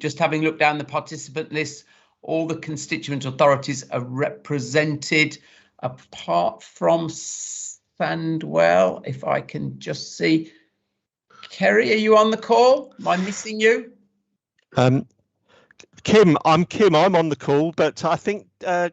just having looked down the participant list, all the constituent authorities are represented, apart from Sandwell. If I can just see, Kerry, are you on the call? Am I missing you? Kim, I'm on the call, but I think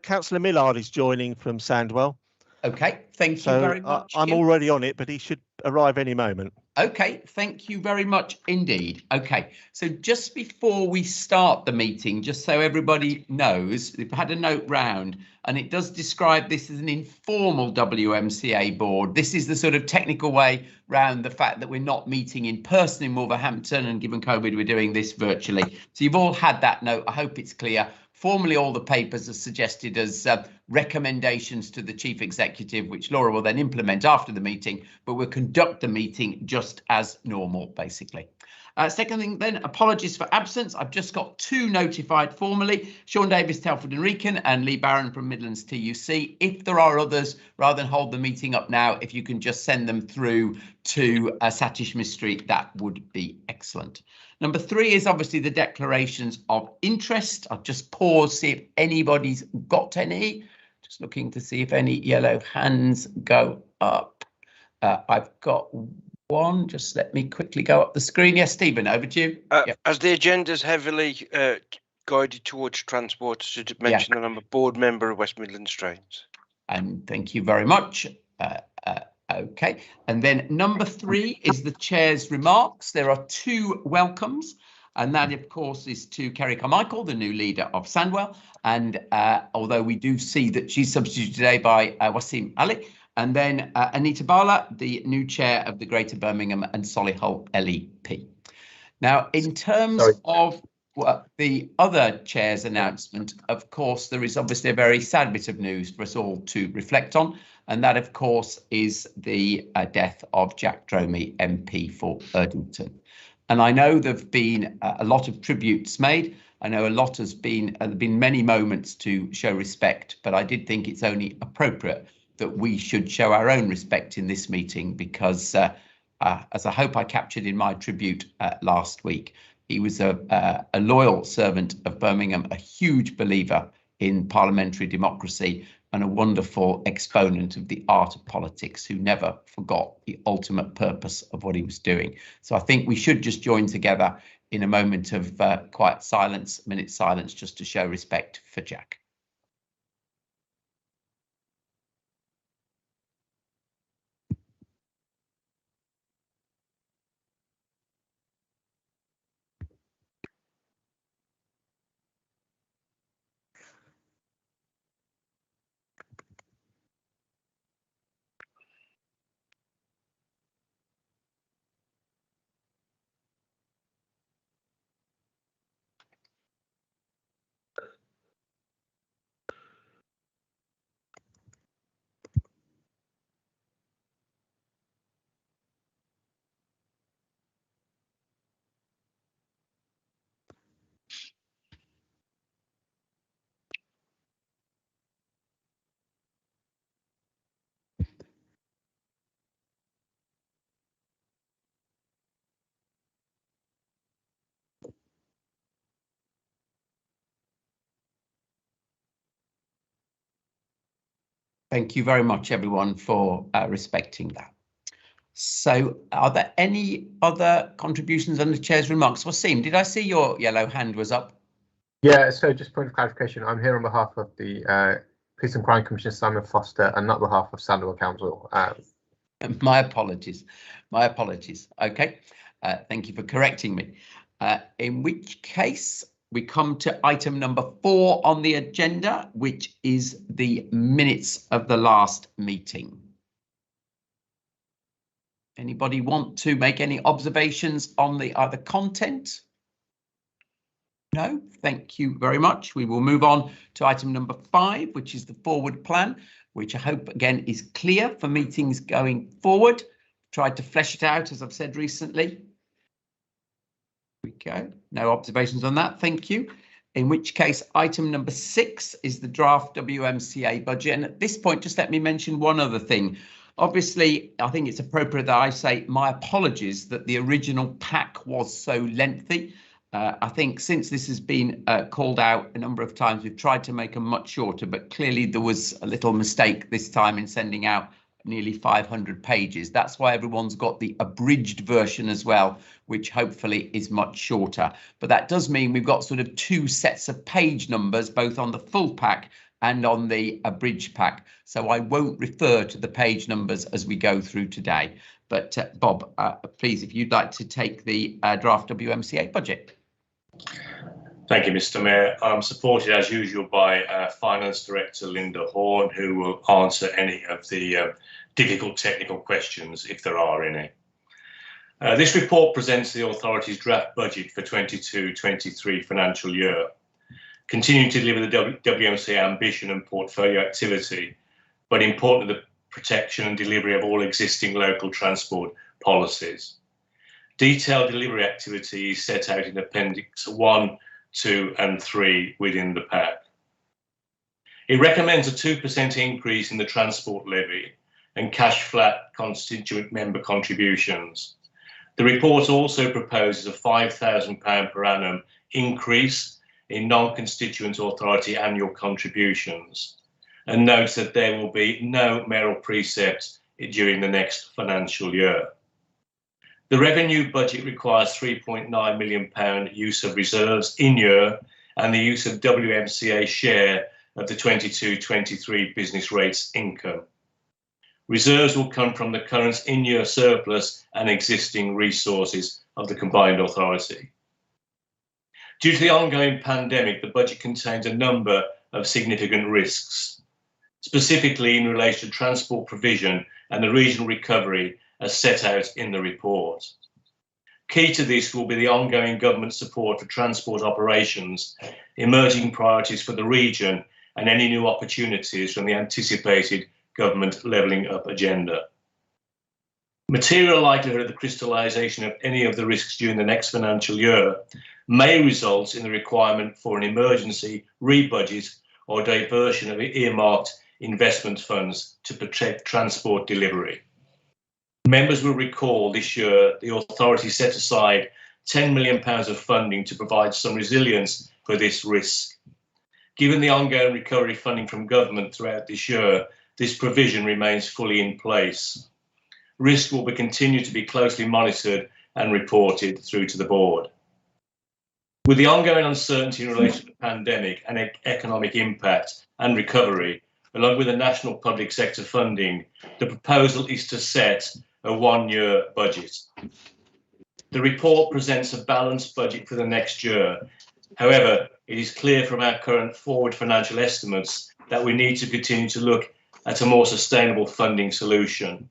Councillor Millard is joining from Sandwell. Okay, thank you very much. I'm Kim. already on it, but he should arrive any moment. Okay, thank you very much indeed. Okay, so just before we start the meeting, just so everybody knows, we've had a note round and it does describe this as an informal WMCA board. This is the sort of technical way round the fact that we're not meeting in person in Wolverhampton, and given COVID, we're doing this virtually. So you've all had that note. I hope it's clear. Formally, all the papers are suggested as recommendations to the chief executive, which Laura will then implement after the meeting, but we'll conduct the meeting just as normal, basically. Second thing then, apologies for absence. I've just got 2 notified formally, Sean Davis, Telford and Wrekin, and Lee Barron from Midlands TUC. If there are others, rather than hold the meeting up now, if you can just send them through to Satish Mystery, that would be excellent. Number 3 is obviously the declarations of interest. I'll just pause, see if anybody's got any. Just looking to see if any yellow hands go up. I've got one. Just let me quickly go up the screen. Yes, Stephen, over to you. Yep. As the agenda's heavily guided towards transport, should mention that I'm a board member of West Midlands Trains. And thank you very much. Okay, and then number 3 is the chair's remarks. There are 2 welcomes, and that of course is to Kerry Carmichael, the new leader of Sandwell, and although we do see that she's substituted today by Wasim Ali, and then Anita Bala, the new chair of the Greater Birmingham and Solihull LEP. Now, in terms of the other chair's announcement, of course, there is obviously a very sad bit of news for us all to reflect on, and that, of course, is the death of Jack Dromey, MP for Erdington. And I know there have been a lot of tributes made. I know a lot has been, there have been many moments to show respect, but I did think it's only appropriate that we should show our own respect in this meeting because, as I hope I captured in my tribute last week, he was a loyal servant of Birmingham, a huge believer in parliamentary democracy, and a wonderful exponent of the art of politics who never forgot the ultimate purpose of what he was doing. So I think we should just join together in a moment of quiet silence, minute silence, just to show respect for Jack. Thank you very much, everyone, for respecting that. So are there any other contributions on the chair's remarks? Wasim, did I see your yellow hand was up? Yeah, so just point of clarification, I'm here on behalf of the Police and Crime Commissioner, Simon Foster, and not on behalf of Sandwell Council. My apologies. My apologies. OK, thank you for correcting me. In which case, we come to item number 4 on the agenda, which is the minutes of the last meeting. Anybody want to make any observations on the other content? No, thank you very much. We will move on to item number 5, which is the forward plan, which I hope again is clear for meetings going forward. Tried to flesh it out, as I've said recently. There we go. No observations on that. Thank you. In which case, item number 6 is the draft WMCA budget. And at this point, just let me mention one other thing. Obviously, I think it's appropriate that I say my apologies that the original pack was so lengthy. I think since this has been called out a number of times, we've tried to make them much shorter, but clearly there was a little mistake this time in sending out nearly 500 pages. That's why everyone's got the abridged version as well, which hopefully is much shorter. But that does mean we've got sort of two sets of page numbers, both on the full pack and on the abridged pack. So I won't refer to the page numbers as we go through today. But Bob, please, if you'd like to take the draft WMCA budget. Thank you, Mr. Mayor. I'm supported as usual by Finance Director Linda Horn, who will answer any of the difficult technical questions if there are any. This report presents the authority's draft budget for 22-23 financial year, continuing to deliver the WMCA ambition and portfolio activity, but importantly the protection and delivery of all existing local transport policies. Detailed delivery activity is set out in Appendix 1, 2 and 3 within the pack. It recommends a 2% increase in the transport levy and cash flat constituent member contributions. The report also proposes a £5,000 per annum increase in non-constituent authority annual contributions and notes that there will be no mayoral precepts during the next financial year. The revenue budget requires £3.9 million use of reserves in year and the use of WMCA share of the 22-23 business rates income. Reserves will come from the current in-year surplus and existing resources of the combined authority. Due to the ongoing pandemic, the budget contains a number of significant risks, specifically in relation to transport provision and the regional recovery as set out in the report. Key to this will be the ongoing government support for transport operations, emerging priorities for the region, and any new opportunities from the anticipated government levelling up agenda. Material likelihood of the crystallisation of any of the risks during the next financial year may result in the requirement for an emergency rebudget or diversion of earmarked investment funds to protect transport delivery. Members will recall this year the authority set aside £10 million of funding to provide some resilience for this risk. Given the ongoing recovery funding from government throughout this year, this provision remains fully in place. Risk will continue to be closely monitored and reported through to the board. With the ongoing uncertainty in relation to the pandemic and economic impact and recovery, along with the national public sector funding, the proposal is to set a one-year budget. The report presents a balanced budget for the next year. However, it is clear from our current forward financial estimates that we need to continue to look at a more sustainable funding solution.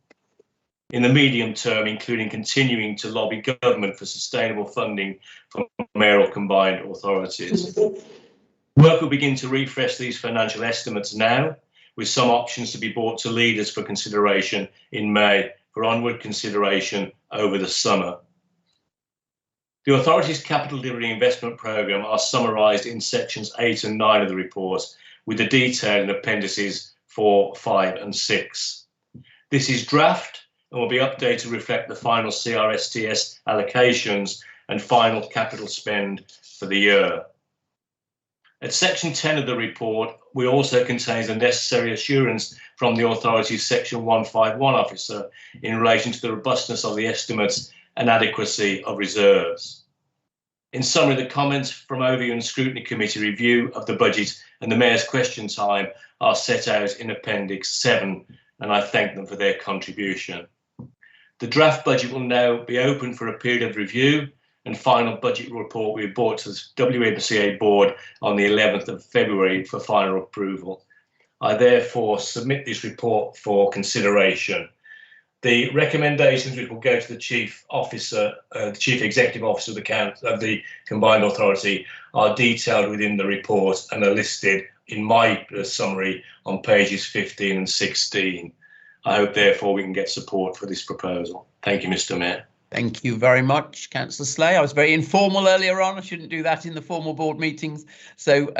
In the medium term, including continuing to lobby government for sustainable funding from mayoral combined authorities. Work will begin to refresh these financial estimates now, with some options to be brought to leaders for consideration in May for onward consideration over the summer. The authority's capital delivery investment programme are summarised in sections 8 and 9 of the report, with the detail in appendices 4, 5 and 6. This is draft and will be updated to reflect the final CRSTS allocations and final capital spend for the year. At section 10 of the report, we also contains a necessary assurance from the authority's section 151 officer in relation to the robustness of the estimates and adequacy of reserves. In summary, the comments from Overview and Scrutiny Committee review of the budget and the Mayor's question time are set out in Appendix 7, and I thank them for their contribution. The draft budget will now be open for a period of review, and final budget report will be brought to the WMCA board on the 11th of February for final approval. I therefore submit this report for consideration. The recommendations which will go to the Chief Executive Officer of the Combined Authority are detailed within the report and are listed in my summary on pages 15 and 16. I hope therefore we can get support for this proposal. Thank you, Mr. Mayor. Thank you very much, Councillor Slay. I was very informal earlier on. I shouldn't do that in the formal board meetings. So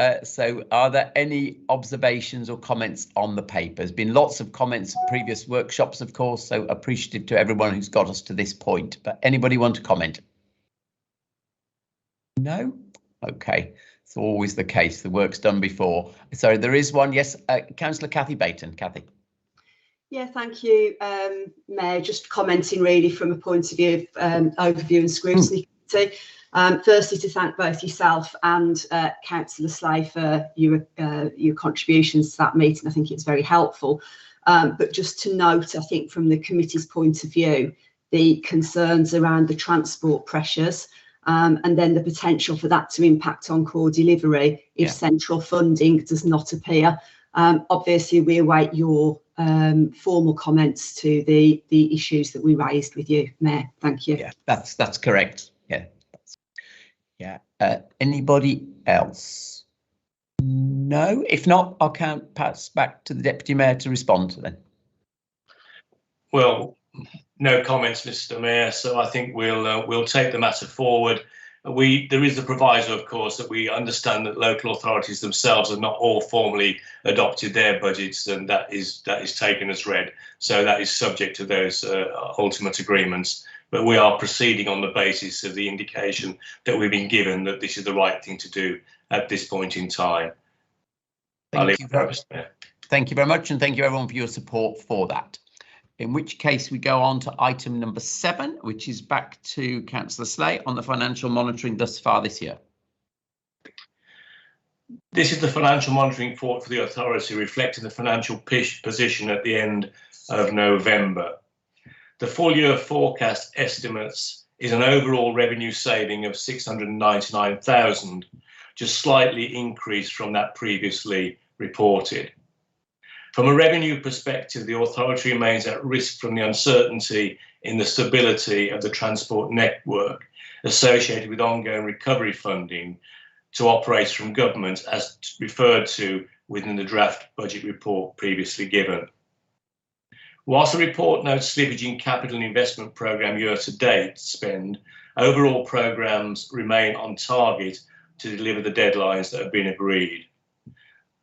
are there any observations or comments on the paper? There's been lots of comments at previous workshops, of course, so appreciative to everyone who's got us to this point. But anybody want to comment? No? Okay. It's always the case. The work's done before. So there is one. Yes, Councillor Cathy Baton. Cathy. Yeah, thank you, Mayor. Just commenting really from a point of view of overview and scrutiny. Firstly, to thank both yourself and Councillor Slay for your contributions to that meeting. I think it's very helpful. But just to note, I think from the committee's point of view, the concerns around the transport pressures and then the potential for that to impact on core delivery if central funding does not appear. Obviously, we await your formal comments to the issues that we raised with you, Mayor. Thank you. Yeah, that's correct. Yeah. Anybody else? No. If not, I'll pass back to the Deputy Mayor to respond to them. Well, no comments, Mr. Mayor. So I think we'll take the matter forward. There is the proviso, of course, that we understand that local authorities themselves have not all formally adopted their budgets, and that is taken as read. So that is subject to those ultimate agreements. But we are proceeding on the basis of the indication that we've been given that this is the right thing to do at this point in time. Thank you very much, and thank you everyone for your support for that. In which case we go on to item number 7, which is back to Councillor Slay on the financial monitoring thus far this year. This is the financial monitoring report for the authority, reflecting the financial position at the end of November. The full year forecast estimates is an overall revenue saving of 699,000, just slightly increased from that previously reported. From a revenue perspective, the authority remains at risk from the uncertainty in the stability of the transport network associated with ongoing recovery funding to operators from government, as referred to within the draft budget report previously given. Whilst the report notes slippage in capital and investment programme year-to-date spend, overall programmes remain on target to deliver the deadlines that have been agreed.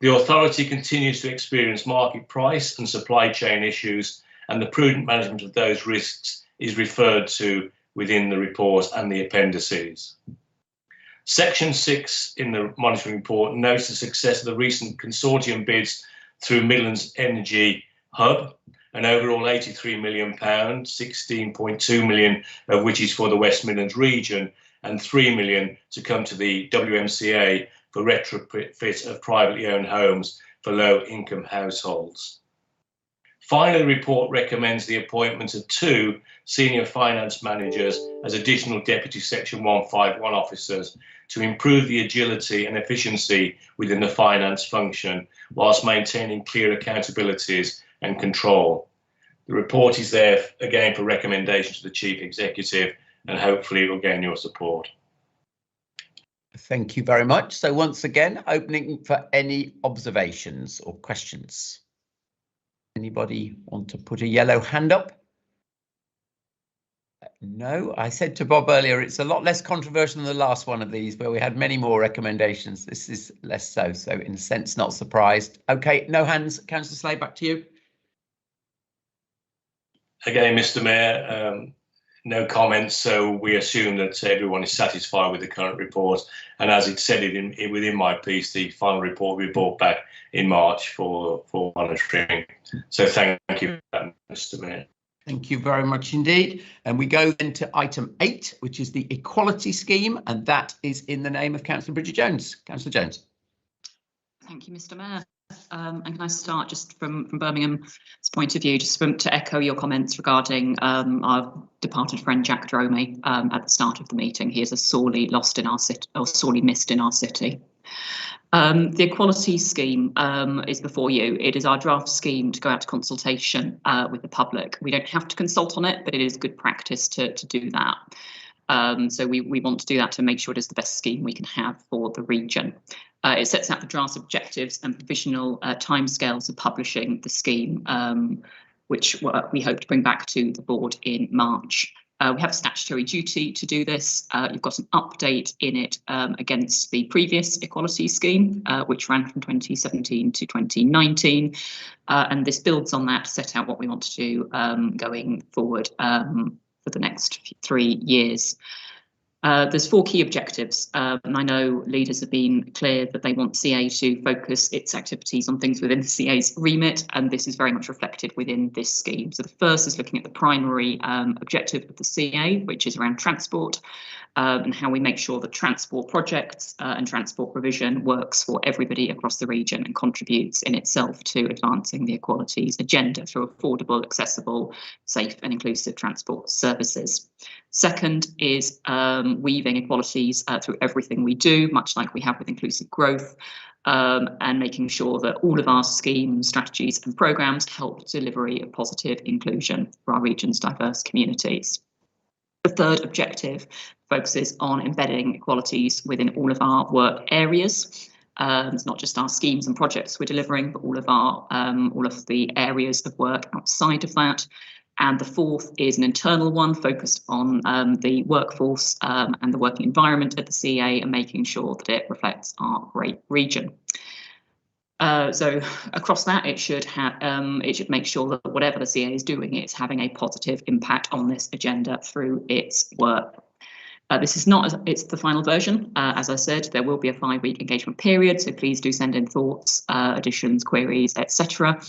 The authority continues to experience market price and supply chain issues, and the prudent management of those risks is referred to within the report and the appendices. Section 6 in the monitoring report notes the success of the recent consortium bids through Midlands Energy Hub, an overall £83 million, 16.2 million of which is for the West Midlands region, and 3 million to come to the WMCA for retrofit of privately owned homes for low-income households. Finally, the report recommends the appointment of 2 senior finance managers as additional Deputy Section 151 officers to improve the agility and efficiency within the finance function, whilst maintaining clear accountabilities and control. The report is there again for recommendation to the Chief Executive, and hopefully it will gain your support. Thank you very much. So once again, opening for any observations or questions. Anybody want to put a yellow hand up? No, I said to Bob earlier, it's a lot less controversial than the last one of these, where we had many more recommendations. This is less so, so in a sense, not surprised. Okay, no hands. Councillor Slay, back to you. Again, Mr. Mayor, no comments, so we assume that everyone is satisfied with the current report. And as it said within my piece, the final report will be brought back in March for monitoring. So thank you for that, Mr. Mayor. Thank you very much indeed. And we go then to item 8, which is the equality scheme, and that is in the name of Councillor Bridget Jones. Councillor Jones. Thank you, Mr. Mayor. And can I start just from Birmingham's point of view, just to echo your comments regarding our departed friend Jack Dromey at the start of the meeting. He is sorely lost in our city, or sorely missed in our city. The equality scheme is before you. It is our draft scheme to go out to consultation with the public. We don't have to consult on it, but it is good practice to do that. So we want to do that to make sure it is the best scheme we can have for the region. It sets out the draft objectives and provisional timescales of publishing the scheme, which we hope to bring back to the board in March. We have a statutory duty to do this. You've got an update in it against the previous equality scheme, which ran from 2017 to 2019. And this builds on that to set out what we want to do going forward for the next 3 years. There's 4 key objectives, and I know leaders have been clear that they want CA to focus its activities on things within the CA's remit, and this is very much reflected within this scheme. So the first is looking at the primary objective of the CA, which is around transport, and how we make sure that transport projects and transport provision works for everybody across the region and contributes in itself to advancing the equalities agenda through affordable, accessible, safe and inclusive transport services. Second is weaving equalities through everything we do, much like we have with inclusive growth, and making sure that all of our schemes, strategies and programmes help delivery of positive inclusion for our region's diverse communities. The third objective focuses on embedding equalities within all of our work areas. It's not just our schemes and projects we're delivering, but all of the areas of work outside of that. And the fourth is an internal one focused on the workforce and the working environment at the CA and making sure that it reflects our great region. So across that, it should make sure that whatever the CA is doing, it's having a positive impact on this agenda through its work. This is it's the final version. As I said, there will be a 5-week engagement period, so please do send in thoughts, additions, queries, etc.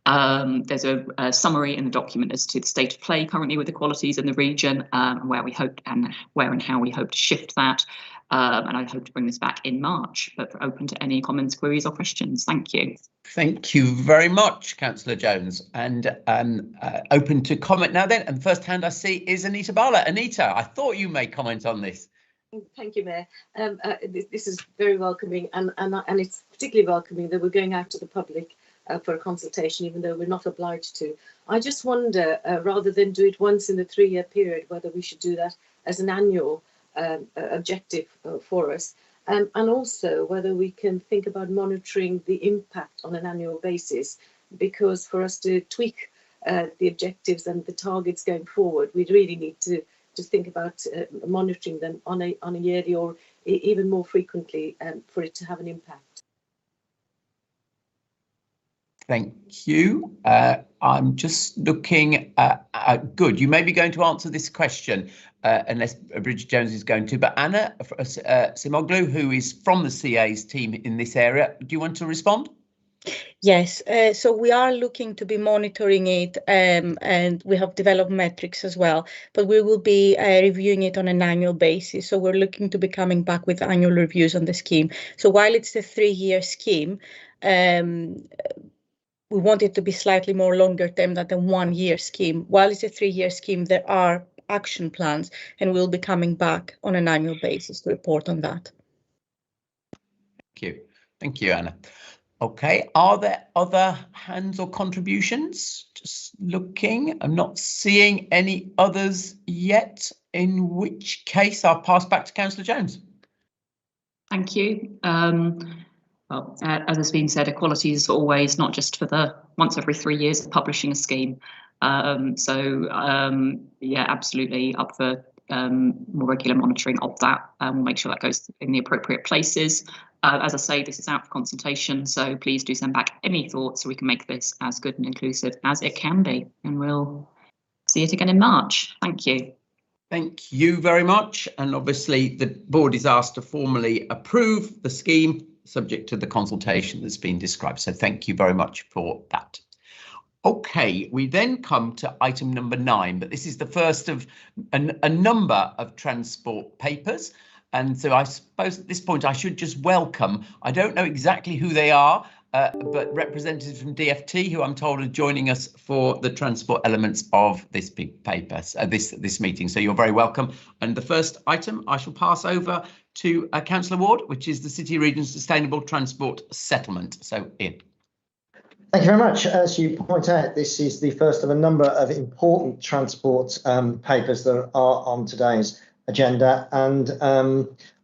There's a summary in the document as to the state of play currently with equalities in the region, where and how we hope to shift that. And I hope to bring this back in March, but open to any comments, queries or questions. Thank you. Thank you very much, Councillor Jones. And open to comment now then. And first hand I see is Anita Barla. Anita, I thought you may comment on this. Thank you, Mayor. This is very welcoming, and it's particularly welcoming that we're going out to the public for a consultation, even though we're not obliged to. I just wonder, rather than do it once in the 3-year period, whether we should do that as an annual objective for us, and also whether we can think about monitoring the impact on an annual basis, because for us to tweak the objectives and the targets going forward, we really need to think about monitoring them on a yearly or even more frequently for it to have an impact. Thank you. I'm just looking good. You may be going to answer this question unless Bridget Jones is going to, but Anna Simoglu, who is from the CA's team in this area, do you want to respond? Yes, so we are looking to be monitoring it, and we have developed metrics as well, but we will be reviewing it on an annual basis. So we're looking to be coming back with annual reviews on the scheme. So while it's the 3-year scheme, we want it to be slightly more longer term than the 1-year scheme. While it's a 3-year scheme, there are action plans, and we'll be coming back on an annual basis to report on that. Thank you. Thank you, Anna. Okay, are there other hands or contributions? Just looking, I'm not seeing any others yet, in which case I'll pass back to Councillor Jones. Thank you. Well, as has been said, equality is always not just for the once every 3 years of publishing a scheme. Yeah, absolutely up for more regular monitoring of that. We'll make sure that goes in the appropriate places. As I say, this is out for consultation, so please do send back any thoughts so we can make this as good and inclusive as it can be. And we'll see it again in March. Thank you. Thank you very much. And obviously the board is asked to formally approve the scheme subject to the consultation that's been described. So thank you very much for that. OK, we then come to item number 9, but this is the first of a number of transport papers. And so I suppose at this point I should just welcome, I don't know exactly who they are, but representatives from DFT, who I'm told are joining us for the transport elements of this big paper, this meeting. So you're very welcome. And the first item I shall pass over to Councillor Ward, which is the City Region Sustainable Transport Settlement. So Ian. Thank you very much. As you point out, this is the first of a number of important transport papers that are on today's agenda, and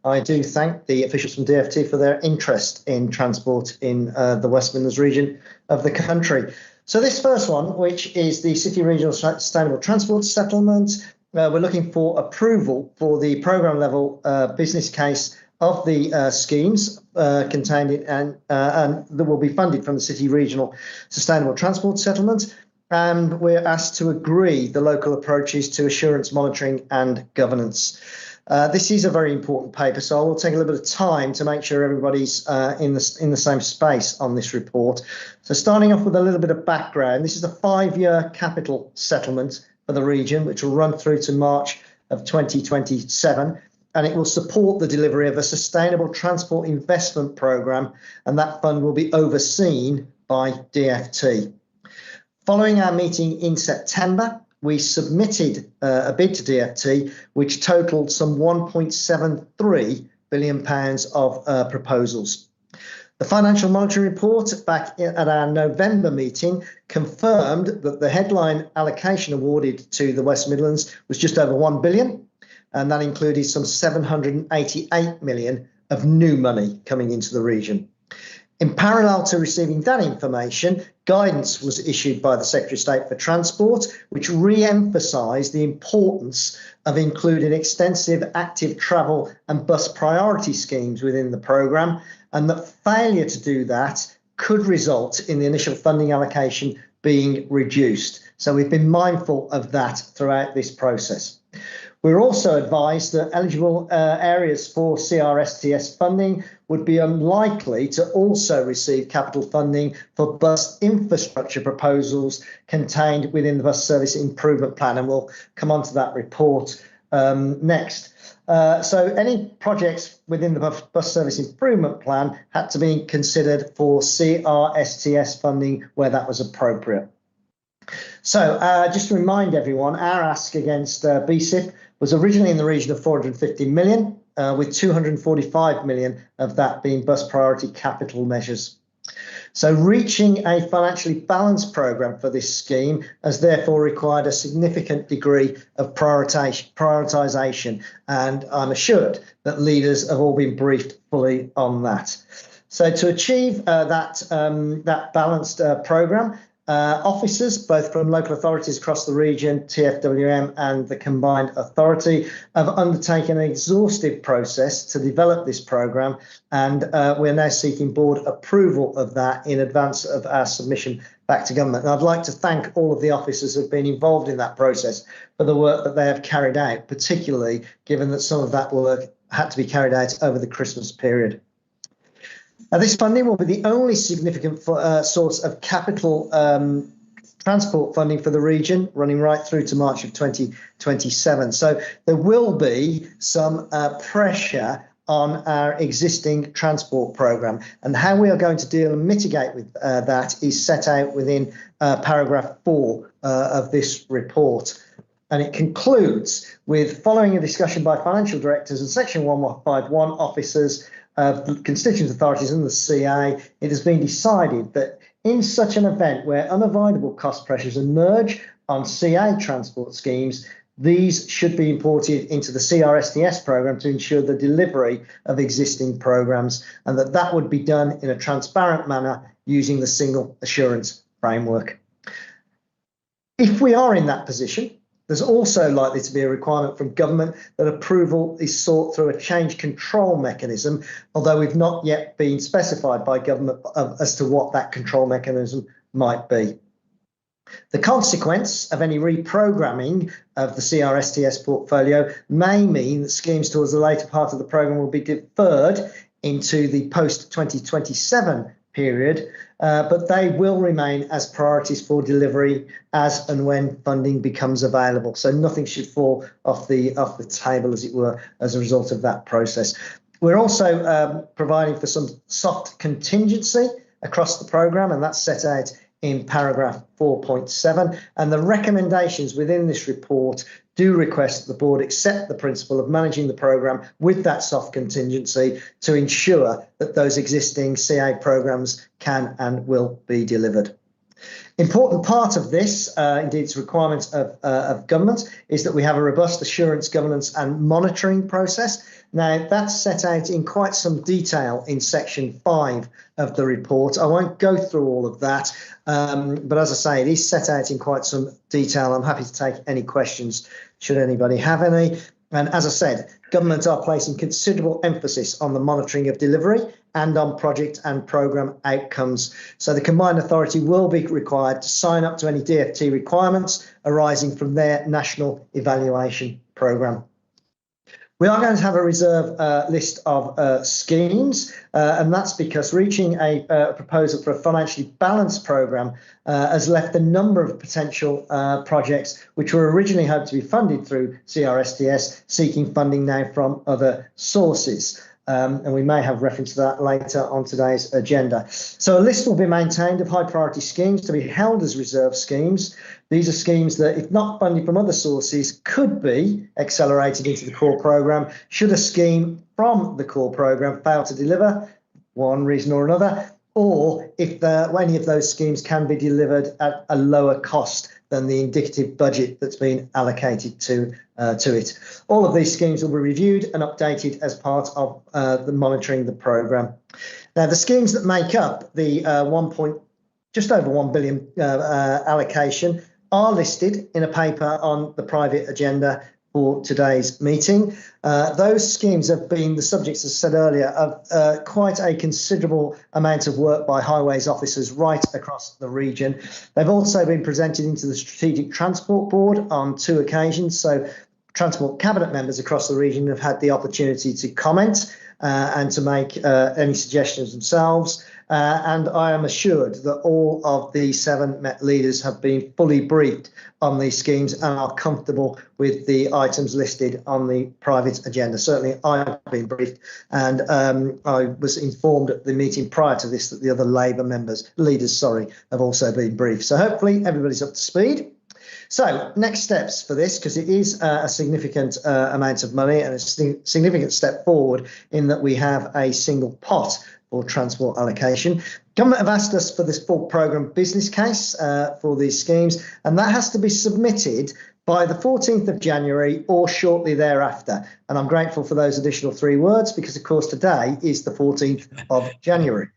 I do thank the officials from DFT for their interest in transport in the West Midlands region of the country. So this first one, which is the City Regional Sustainable Transport Settlement, we're looking for approval for the programme level business case of the schemes contained in and that will be funded from the City Regional Sustainable Transport Settlement. And we're asked to agree the local approaches to assurance, monitoring and governance. This is a very important paper, so I will take a little bit of time to make sure everybody's in the same space on this report. So starting off with a little bit of background, this is a 5-year capital settlement for the region, which will run through to March of 2027, and it will support the delivery of a sustainable transport investment programme, and that fund will be overseen by DfT. Following our meeting in September, we submitted a bid to DfT, which totalled some £1.73 billion of proposals. The Financial Monitoring Report back at our November meeting confirmed that the headline allocation awarded to the West Midlands was just over £1 billion, and that included some £788 million of new money coming into the region. In parallel to receiving that information, guidance was issued by the Secretary of State for Transport, which re-emphasised the importance of including extensive active travel and bus priority schemes within the programme, and that failure to do that could result in the initial funding allocation being reduced. So we've been mindful of that throughout this process. We're also advised that eligible areas for CRSTS funding would be unlikely to also receive capital funding for bus infrastructure proposals contained within the Bus Service Improvement Plan, and we'll come on to that report next. So any projects within the Bus Service Improvement Plan had to be considered for CRSTS funding where that was appropriate. So just to remind everyone, our ask against BSIP was originally in the region of 450 million, with 245 million of that being bus priority capital measures. So reaching a financially balanced programme for this scheme has therefore required a significant degree of prioritisation, and I'm assured that leaders have all been briefed fully on that. So to achieve that balanced programme, officers, both from local authorities across the region, TfWM and the combined authority, have undertaken an exhaustive process to develop this programme, and we're now seeking board approval of that in advance of our submission back to government. And I'd like to thank all of the officers who have been involved in that process for the work that they have carried out, particularly given that some of that work had to be carried out over the Christmas period. Now, this funding will be the only significant source of capital transport funding for the region, running right through to March of 2027. So there will be some pressure on our existing transport programme, and how we are going to deal and mitigate with that is set out within paragraph 4 of this report. And it concludes with, following a discussion by financial directors and Section 1151 officers, constituent authorities and the CA, it has been decided that in such an event where unavoidable cost pressures emerge on CA transport schemes, these should be imported into the CRSTS programme to ensure the delivery of existing programmes, and that would be done in a transparent manner using the single assurance framework. If we are in that position, there's also likely to be a requirement from government that approval is sought through a change control mechanism, although we've not yet been specified by government as to what that control mechanism might be. The consequence of any reprogramming of the CRSTS portfolio may mean that schemes towards the later part of the programme will be deferred into the post-2027 period, but they will remain as priorities for delivery as and when funding becomes available. So nothing should fall off the table, as it were, as a result of that process. We're also providing for some soft contingency across the programme, and that's set out in paragraph 4.7, and the recommendations within this report do request that the board accept the principle of managing the programme with that soft contingency to ensure that those existing CA programmes can and will be delivered. Important part of this, indeed it's requirements of government, is that we have a robust assurance, governance and monitoring process. Now, that's set out in quite some detail in section 5 of the report. I won't go through all of that, but as I say, it is set out in quite some detail. I'm happy to take any questions should anybody have any. And as I said, government are placing considerable emphasis on the monitoring of delivery and on project and programme outcomes. So the combined authority will be required to sign up to any DfT requirements arising from their national evaluation programme. We are going to have a reserve list of schemes, and that's because reaching a proposal for a financially balanced programme has left a number of potential projects which were originally hoped to be funded through CRSTS seeking funding now from other sources. And we may have reference to that later on today's agenda. So a list will be maintained of high priority schemes to be held as reserve schemes. These are schemes that, if not funded from other sources, could be accelerated into the core programme should a scheme from the core programme fail to deliver, one reason or another, or if any of those schemes can be delivered at a lower cost than the indicative budget that's been allocated to it. All of these schemes will be reviewed and updated as part of the monitoring the programme. Now, the schemes that make up the just over 1 billion allocation are listed in a paper on the private agenda for today's meeting. Those schemes have been the subjects, as I said earlier, of quite a considerable amount of work by highways officers right across the region. They've also been presented into the Strategic Transport Board on 2 occasions. So Transport Cabinet members across the region have had the opportunity to comment and to make any suggestions themselves. And I am assured that all of the 7 Met leaders have been fully briefed on these schemes and are comfortable with the items listed on the private agenda. Certainly I've been briefed, and I was informed at the meeting prior to this that the other Labour leaders, have also been briefed. So hopefully everybody's up to speed. So next steps for this, because it is a significant amount of money and a significant step forward in that we have a single pot for transport allocation. Government have asked us for this full programme business case for these schemes, and that has to be submitted by the 14th of January or shortly thereafter. And I'm grateful for those additional 3 words because, of course, today is the 14th of January.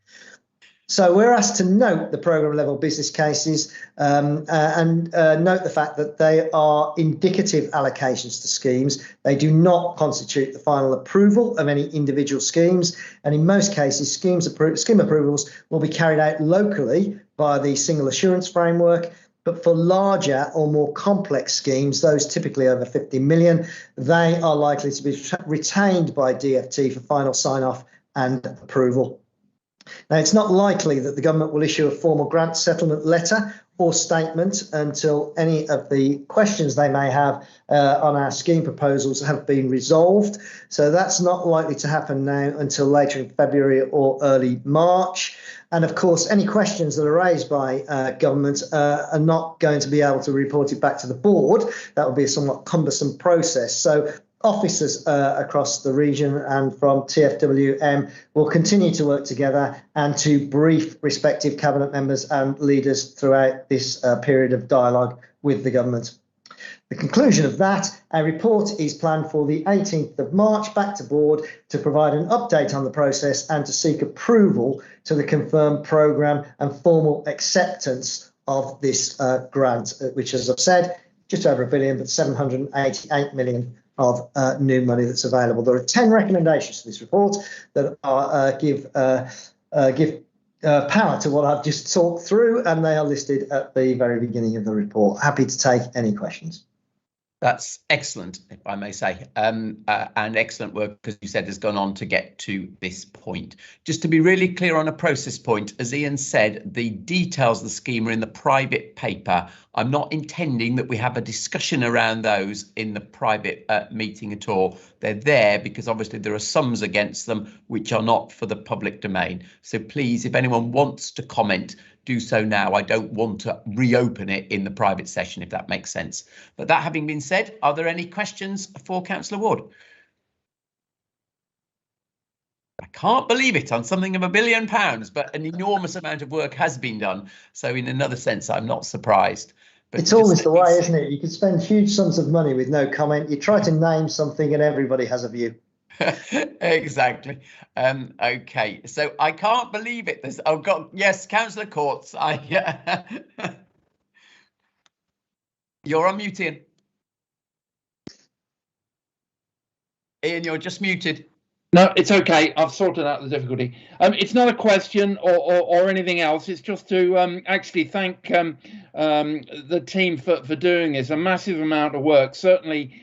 So we're asked to note the programme level business cases and note the fact that they are indicative allocations to schemes. They do not constitute the final approval of any individual schemes. And in most cases, scheme approvals will be carried out locally by the single assurance framework. But for larger or more complex schemes, those typically over 50 million, they are likely to be retained by DfT for final sign-off and approval. Now, it's not likely that the government will issue a formal grant settlement letter or statement until any of the questions they may have on our scheme proposals have been resolved. So that's not likely to happen now until later in February or early March. And of course, any questions that are raised by government are not going to be able to report it back to the board. That would be a somewhat cumbersome process. So officers across the region and from TFWM will continue to work together and to brief respective cabinet members and leaders throughout this period of dialogue with the government. The conclusion of that, a report is planned for the 18th of March back to board to provide an update on the process and to seek approval to the confirmed programme and formal acceptance of this grant, which, as I've said, just over 1 billion, but 788 million of new money that's available. There are 10 recommendations to this report that are, give power to what I've just talked through, and they are listed at the very beginning of the report. Happy to take any questions. That's excellent, if I may say, and excellent work, as you said, has gone on to get to this point. Just to be really clear on a process point, as Ian said, the details of the scheme are in the private paper. I'm not intending that we have a discussion around those in the private meeting at all. They're there because obviously there are sums against them which are not for the public domain. So please, if anyone wants to comment, do so now. I don't want to reopen it in the private session, if that makes sense. But that having been said, are there any questions for Councillor Ward? I can't believe it, on something of £1 billion, but an enormous amount of work has been done. So in another sense, I'm not surprised. But it's always the way, isn't it? You can spend huge sums of money with no comment. You try to name something and everybody has a view. Exactly. Okay, so I can't believe it. There's, oh God, yes, Councillor Courts. You're on mute, Ian. Ian, you're just muted. No, it's okay. I've sorted out the difficulty. It's not a question or anything else. It's just to actually thank the team for doing this. A massive amount of work. Certainly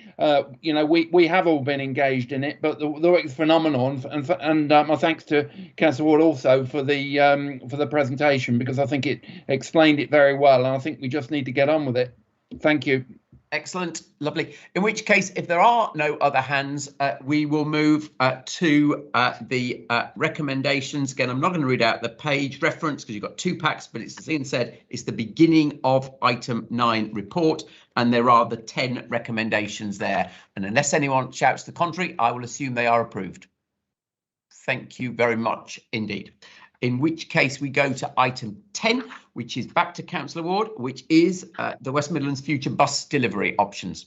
you know, we have all been engaged in it, but the work is phenomenal, and my thanks to Councillor Ward also for the presentation, because I think it explained it very well, and I think we just need to get on with it. Thank you. Excellent, lovely. In which case, if there are no other hands, we will move to the recommendations. Again, I'm not going to read out the page reference because you've got 2 packs, but it's, as Ian said, it's the beginning of item 9 report, and there are the 10 recommendations there. And unless anyone shouts the contrary, I will assume they are approved. Thank you very much indeed. In which case we go to item 10, which is back to Councillor Ward, which is the West Midlands future bus delivery options.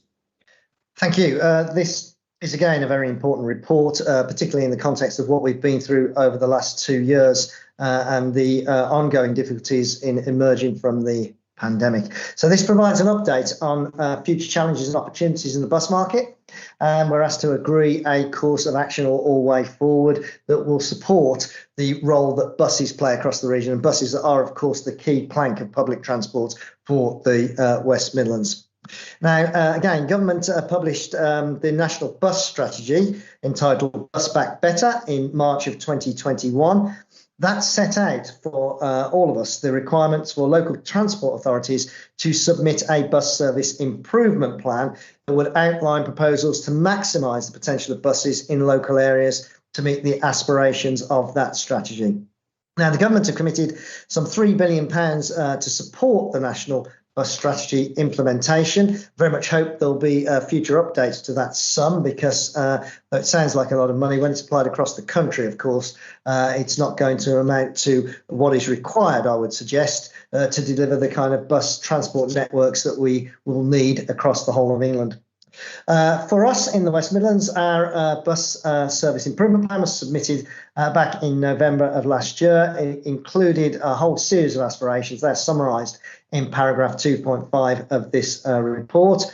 Thank you. This is again a very important report, particularly in the context of what we've been through over the last 2 years and the ongoing difficulties in emerging from the pandemic. So this provides an update on future challenges and opportunities in the bus market, and we're asked to agree a course of action or way forward that will support the role that buses play across the region, and buses are of course the key plank of public transport for the West Midlands. Now, again, government published the National Bus Strategy entitled Bus Back Better in March of 2021. That set out for all of us the requirements for local transport authorities to submit a bus service improvement plan that would outline proposals to maximise the potential of buses in local areas to meet the aspirations of that strategy. Now, the government have committed some £3 billion to support the National Bus Strategy implementation. Very much hope there'll be future updates to that sum, because it sounds like a lot of money. When it's applied across the country, of course, it's not going to amount to what is required, I would suggest, to deliver the kind of bus transport networks that we will need across the whole of England. For us in the West Midlands, our bus service improvement plan was submitted back in November of last year. It included a whole series of aspirations. They're summarised in paragraph 2.5 of this report.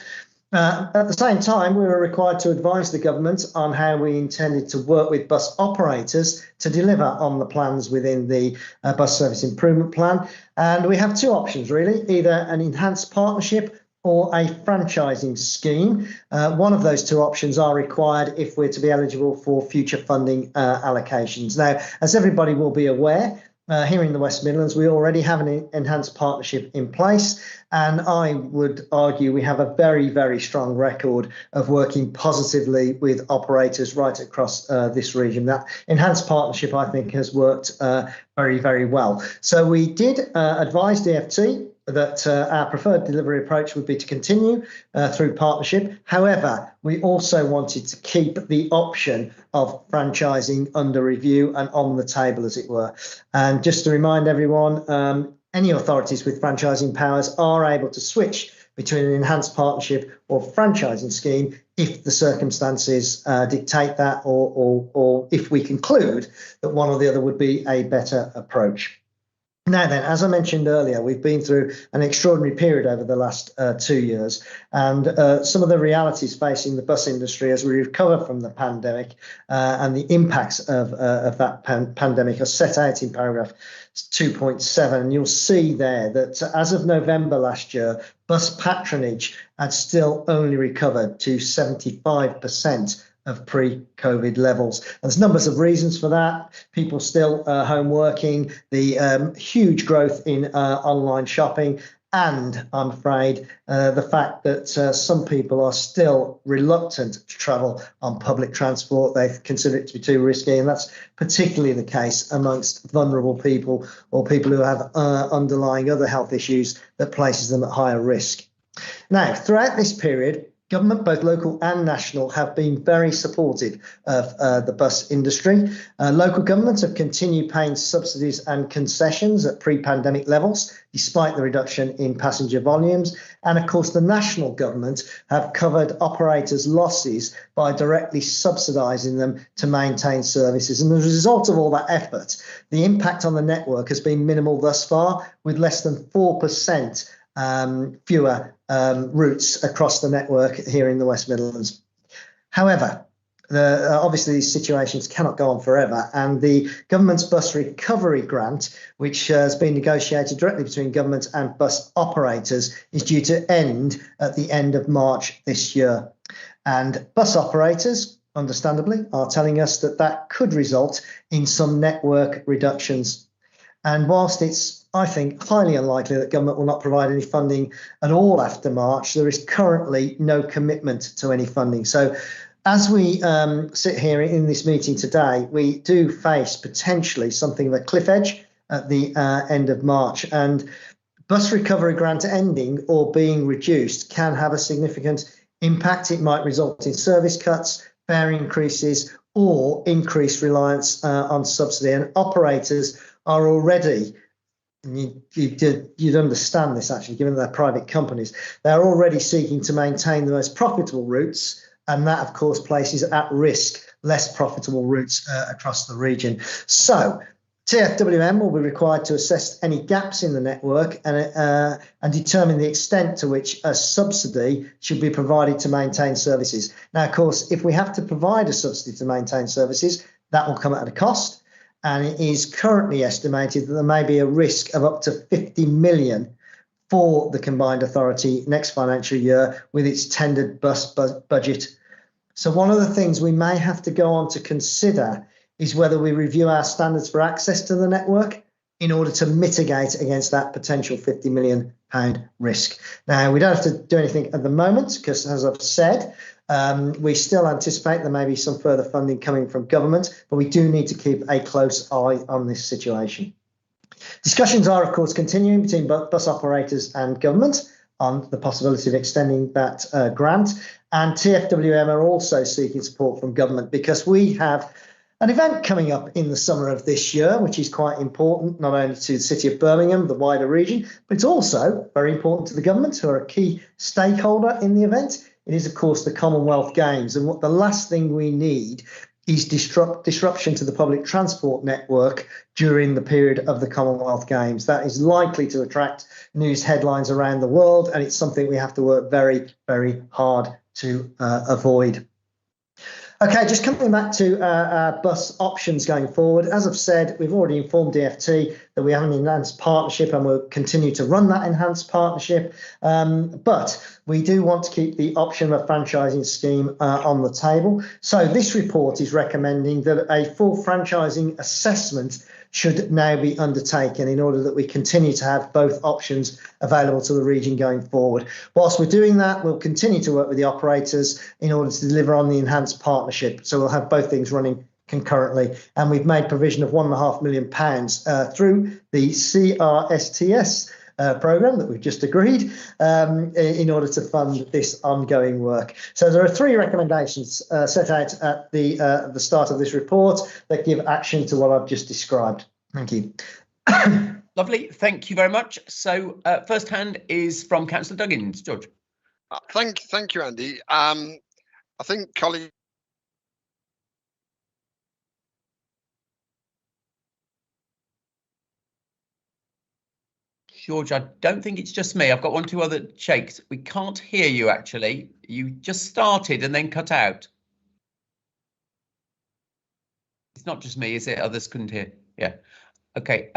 At the same time, we were required to advise the government on how we intended to work with bus operators to deliver on the plans within the bus service improvement plan. And we have 2 options, really, either an enhanced partnership or a franchising scheme. One of those 2 options are required if we're to be eligible for future funding allocations. Now, as everybody will be aware, here in the West Midlands, we already have an enhanced partnership in place, and I would argue we have a very, very strong record of working positively with operators right across this region. That enhanced partnership, I think, has worked very, very well. So we did advise DfT that our preferred delivery approach would be to continue through partnership. However, we also wanted to keep the option of franchising under review and on the table, as it were. And just to remind everyone, any authorities with franchising powers are able to switch between an enhanced partnership or franchising scheme if the circumstances dictate that, or if we conclude that one or the other would be a better approach. Now then, as I mentioned earlier, we've been through an extraordinary period over the last 2 years, and some of the realities facing the bus industry as we recover from the pandemic and the impacts of that pandemic are set out in paragraph 2.7. And you'll see there that as of November last year, bus patronage had still only recovered to 75% of pre-COVID levels. There's numbers of reasons for that. People still home working, the huge growth in online shopping, and I'm afraid the fact that some people are still reluctant to travel on public transport. They consider it to be too risky, and that's particularly the case amongst vulnerable people or people who have underlying other health issues that places them at higher risk. Now, throughout this period, government, both local and national, have been very supportive of the bus industry. Local governments have continued paying subsidies and concessions at pre-pandemic levels, despite the reduction in passenger volumes. And of course, the national government have covered operators' losses by directly subsidising them to maintain services. And as a result of all that effort, the impact on the network has been minimal thus far, with less than 4% fewer routes across the network here in the West Midlands. However, obviously these situations cannot go on forever, and the government's bus recovery grant, which has been negotiated directly between government and bus operators, is due to end at the end of March this year. And bus operators, understandably, are telling us that that could result in some network reductions. And whilst it's, I think, highly unlikely that government will not provide any funding at all after March, there is currently no commitment to any funding. So as we sit here in this meeting today, we do face potentially something of a cliff edge at the end of March. And bus recovery grant ending or being reduced can have a significant impact. It might result in service cuts, fare increases, or increased reliance on subsidy. And operators are already, and you'd understand this actually, given they're private companies, they're already seeking to maintain the most profitable routes, and that of course places at risk less profitable routes across the region. So TfWM will be required to assess any gaps in the network and determine the extent to which a subsidy should be provided to maintain services. Now, of course, if we have to provide a subsidy to maintain services, that will come at a cost. And it is currently estimated that there may be a risk of up to 50 million for the combined authority next financial year with its tendered bus budget. So one of the things we may have to go on to consider is whether we review our standards for access to the network in order to mitigate against that potential £50 million risk. Now, we don't have to do anything at the moment because, as I've said, we still anticipate there may be some further funding coming from government, but we do need to keep a close eye on this situation. Discussions are, of course, continuing between bus operators and government on the possibility of extending that grant. And TfWM are also seeking support from government because we have an event coming up in the summer of this year, which is quite important, not only to the city of Birmingham, the wider region, but it's also very important to the government, who are a key stakeholder in the event. It is, of course, the Commonwealth Games. And what the last thing we need is disruption to the public transport network during the period of the Commonwealth Games. That is likely to attract news headlines around the world, and it's something we have to work very, very hard to avoid. Okay, just coming back to bus options going forward. As I've said, we've already informed DfT that we have an enhanced partnership and we'll continue to run that enhanced partnership. But we do want to keep the option of a franchising scheme on the table. So this report is recommending that a full franchising assessment should now be undertaken in order that we continue to have both options available to the region going forward. Whilst we're doing that, we'll continue to work with the operators in order to deliver on the enhanced partnership. So we'll have both things running concurrently. And we've made provision of £1.5 million through the CRSTS programme that we've just agreed in order to fund this ongoing work. So there are three recommendations set out at the start of this report that give action to what I've just described. Thank you. Lovely. Thank you very much. So first hand is from Councillor Duggins. George. Thank you, Andy. I think colleagues. George, I don't think it's just me. I've got 1 or 2 other shakes. We can't hear you, actually. You just started and then cut out. It's not just me, is it? Others couldn't hear. Yeah. Okay.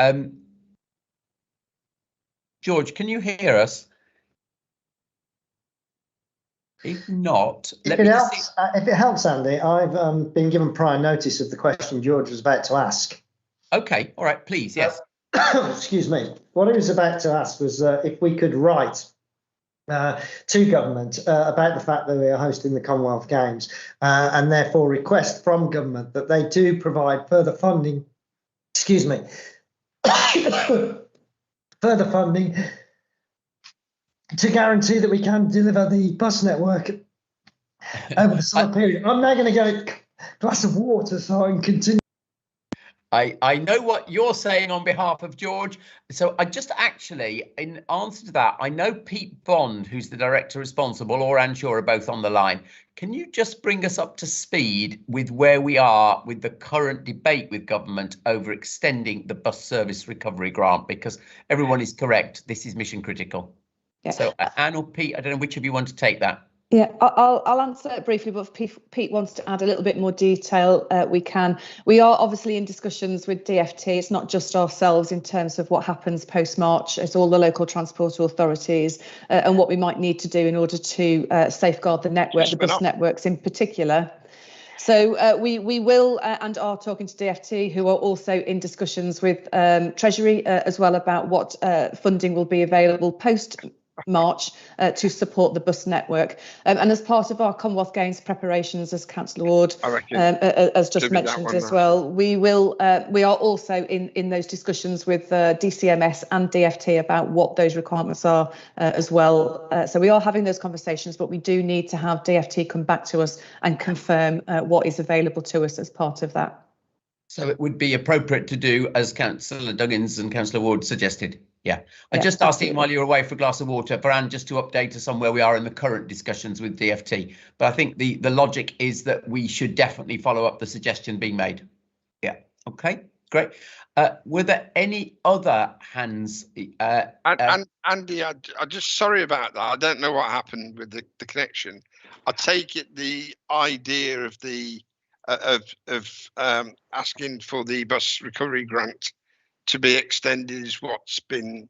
George, can you hear us? If not, if it helps, Andy, I've been given prior notice of the question George was about to ask. Okay. All right. Please. Yes. Excuse me. What I was about to ask was if we could write to government about the fact that we are hosting the Commonwealth Games and therefore request from government that they do provide further funding. Excuse me. Further funding to guarantee that we can deliver the bus network over the summer period. I'm now going to get a glass of water so I can continue. I know what you're saying on behalf of George. So I just actually, in answer to that, I know Pete Bond, who's the director responsible, or Anne Shaw are both on the line. Can you just bring us up to speed with where we are with the current debate with government over extending the bus service recovery grant? Because everyone is correct, this is mission critical. Yeah. So Anne or Pete, I don't know which of you want to take that. Yeah, I'll answer it briefly, but if Pete wants to add a little bit more detail, we can. We are obviously in discussions with DfT. It's not just ourselves in terms of what happens post-March. It's all the local transport authorities and what we might need to do in order to safeguard the network, the bus networks in particular. So we will and are talking to DfT, who are also in discussions with Treasury as well about what funding will be available post-March to support the bus network. And as part of our Commonwealth Games preparations, as Councillor Ward has just mentioned as well, we are also in those discussions with DCMS and DfT about what those requirements are as well. So we are having those conversations, but we do need to have DfT come back to us and confirm what is available to us as part of that. So it would be appropriate to do as Councillor Duggins and Councillor Ward suggested. Yeah, I just asked him while you were away for a glass of water, for Anne, just to update us on where we are in the current discussions with DfT. But I think the logic is that we should definitely follow up the suggestion being made. Yeah, okay, great. Were there any other hands? And Andy, I'm just sorry about that. I don't know what happened with the connection. I take it the idea of the asking for the bus recovery grant to be extended is what's been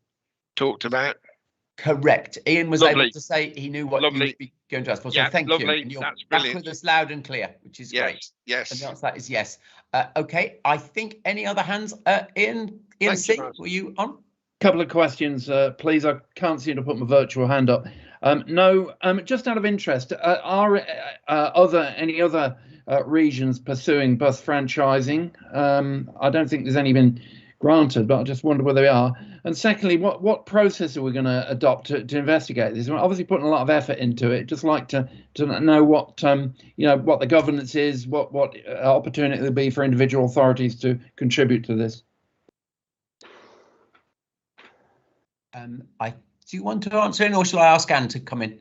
talked about. Correct. Ian was able to say he knew what you would be going to ask for. So thank you. And you're back with us loud and clear, which is great. Yes. And the answer to that is yes. OK, I think any other hands? Ian C, were you on? Couple of questions, please. I can't seem to put my virtual hand up. No, just out of interest, are any other regions pursuing bus franchising? I don't think there's any been granted, but I just wonder where they are. And secondly, what process are we going to adopt to investigate this? We're obviously putting a lot of effort into it. Just like to know what what the governance is, what opportunity there'll be for individual authorities to contribute to this. Do you want to answer it, or shall I ask Anne to come in?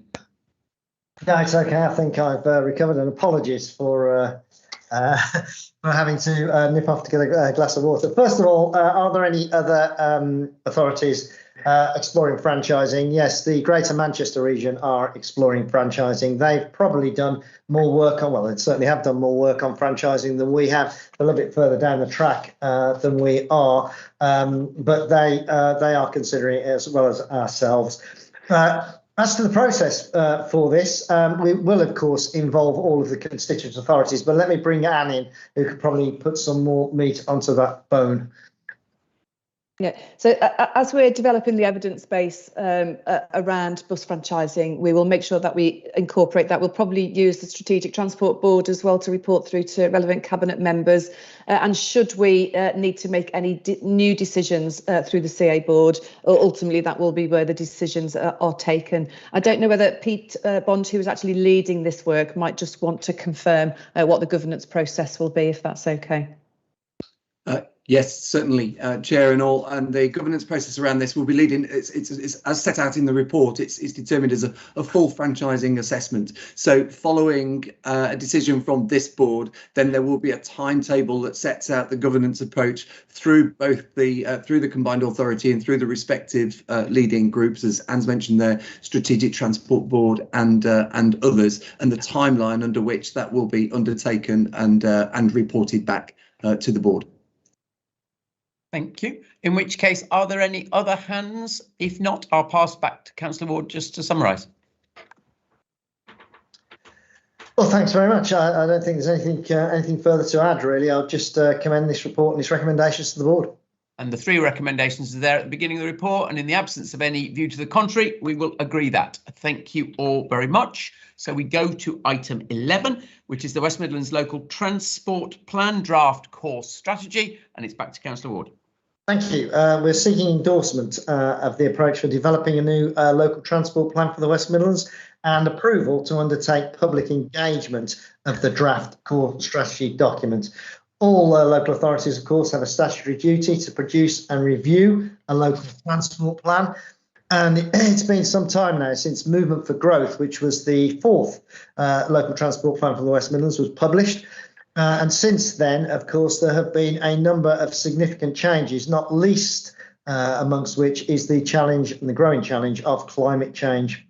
No, it's okay. I think I've recovered, and apologies for having to nip off to get a glass of water. First of all, are there any other authorities exploring franchising? Yes, the Greater Manchester region are exploring franchising. They've probably done more work on, well, they certainly have done more work on franchising than we have, a little bit further down the track than we are, but they are considering it as well as ourselves. As to the process for this, we will, of course, involve all of the constituent authorities, but let me bring Anne in, who could probably put some more meat onto that bone. Yeah, so as we're developing the evidence base around bus franchising, we will make sure that we incorporate that. We'll probably use the Strategic Transport Board as well to report through to relevant cabinet members. And should we need to make any new decisions through the CA board, ultimately that will be where the decisions are taken. I don't know whether Pete Bond, who is actually leading this work, might just want to confirm what the governance process will be, if that's okay. Yes, certainly, Chair and all, and the governance process around this will be leading. It's as set out in the report. It's determined as a full franchising assessment. So, following a decision from this board, then there will be a timetable that sets out the governance approach through both the combined authority and through the respective leading groups, as Anne's mentioned there, Strategic Transport Board and others, and the timeline under which that will be undertaken and reported back to the board. Thank you. In which case, are there any other hands? If not, I'll pass back to Councillor Ward just to summarise. Well, thanks very much. I don't think there's anything further to add, really. I'll just commend this report and its recommendations to the board. And the three recommendations are there at the beginning of the report, and in the absence of any view to the contrary, we will agree that. Thank you all very much. So we go to item 11, which is the West Midlands Local Transport Plan Draft Course Strategy, and it's back to Councillor Ward. Thank you. We're seeking endorsement of the approach for developing a new local transport plan for the West Midlands and approval to undertake public engagement of the draft core strategy document. All local authorities, of course, have a statutory duty to produce and review a local transport plan. And it's been some time now since Movement for Growth, which was the fourth local transport plan for the West Midlands, was published. And since then, of course, there have been a number of significant changes, not least amongst which is the challenge and the growing challenge of climate change.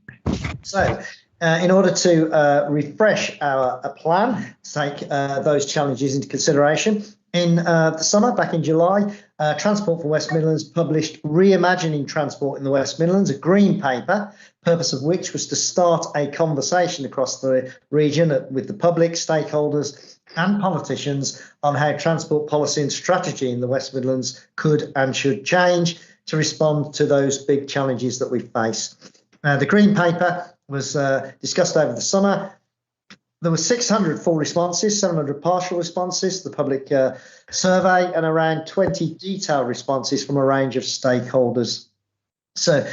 So In order to refresh our plan, take those challenges into consideration, in the summer, back in July, Transport for West Midlands published Reimagining Transport in the West Midlands, a green paper, purpose of which was to start a conversation across the region with the public, stakeholders and politicians on how transport policy and strategy in the West Midlands could and should change to respond to those big challenges that we face. The green paper was discussed over the summer. There were 600 full responses, 700 partial responses to the public survey, and around 20 detailed responses from a range of stakeholders. So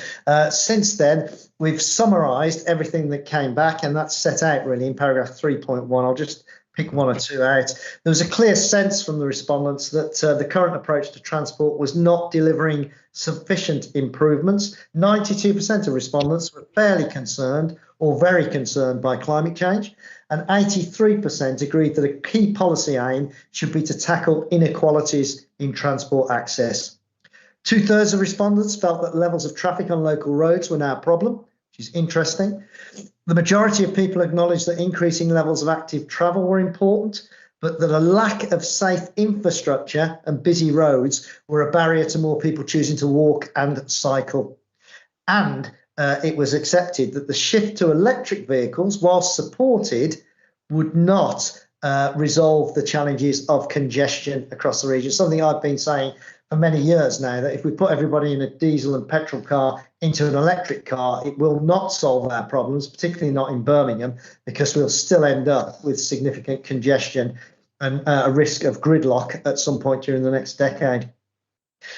since then, we've summarised everything that came back, and that's set out really in paragraph 3.1. I'll just pick one or two out. There was a clear sense from the respondents that the current approach to transport was not delivering sufficient improvements. 92% of respondents were fairly concerned or very concerned by climate change, and 83% agreed that a key policy aim should be to tackle inequalities in transport access. 2/3 of respondents felt that levels of traffic on local roads were now a problem, which is interesting. The majority of people acknowledged that increasing levels of active travel were important, but that a lack of safe infrastructure and busy roads were a barrier to more people choosing to walk and cycle. And it was accepted that the shift to electric vehicles, whilst supported, would not resolve the challenges of congestion across the region. Something I've been saying for many years now, that if we put everybody in a diesel and petrol car into an electric car, it will not solve our problems, particularly not in Birmingham, because we'll still end up with significant congestion and a risk of gridlock at some point during the next decade.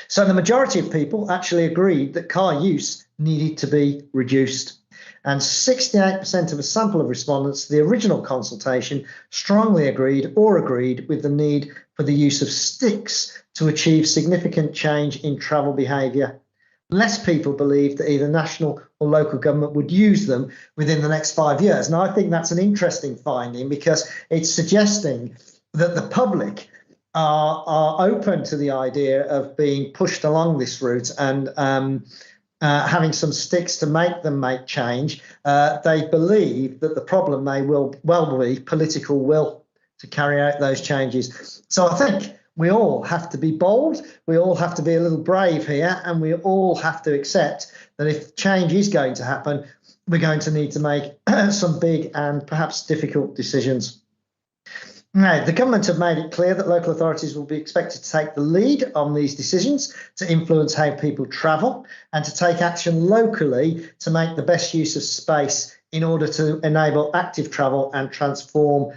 So the majority of people actually agreed that car use needed to be reduced. And 68% of a sample of respondents to the original consultation strongly agreed with the need for the use of sticks to achieve significant change in travel behaviour. Less people believed that either national or local government would use them within the next 5 years. Now, I think that's an interesting finding, because it's suggesting that the public are open to the idea of being pushed along this route and having some sticks to make them make change. They believe that the problem may well be political will to carry out those changes. So I think we all have to be bold, we all have to be a little brave here, and we all have to accept that if change is going to happen, we're going to need to make some big and perhaps difficult decisions. Now, the government have made it clear that local authorities will be expected to take the lead on these decisions to influence how people travel and to take action locally to make the best use of space in order to enable active travel and transform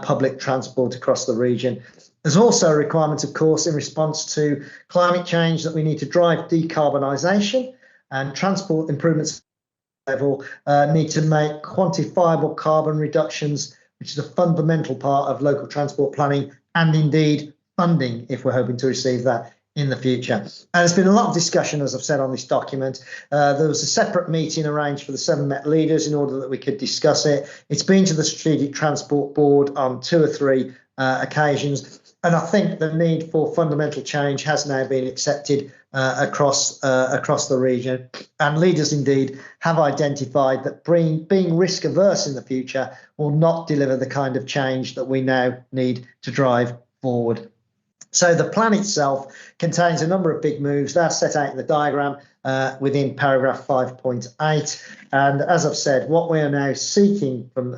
public transport across the region. There's also a requirement, of course, in response to climate change, that we need to drive decarbonisation, and transport improvements level need to make quantifiable carbon reductions, which is a fundamental part of local transport planning and indeed funding, if we're hoping to receive that in the future. And there's been a lot of discussion, as I've said, on this document. There was a separate meeting arranged for the 7 Met leaders in order that we could discuss it. It's been to the Strategic Transport Board on 2 or 3 occasions. And I think the need for fundamental change has now been accepted across the region. And leaders indeed have identified that being risk averse in the future will not deliver the kind of change that we now need to drive forward. So the plan itself contains a number of big moves. They're set out in the diagram within paragraph 5.8. And as I've said, what we are now seeking from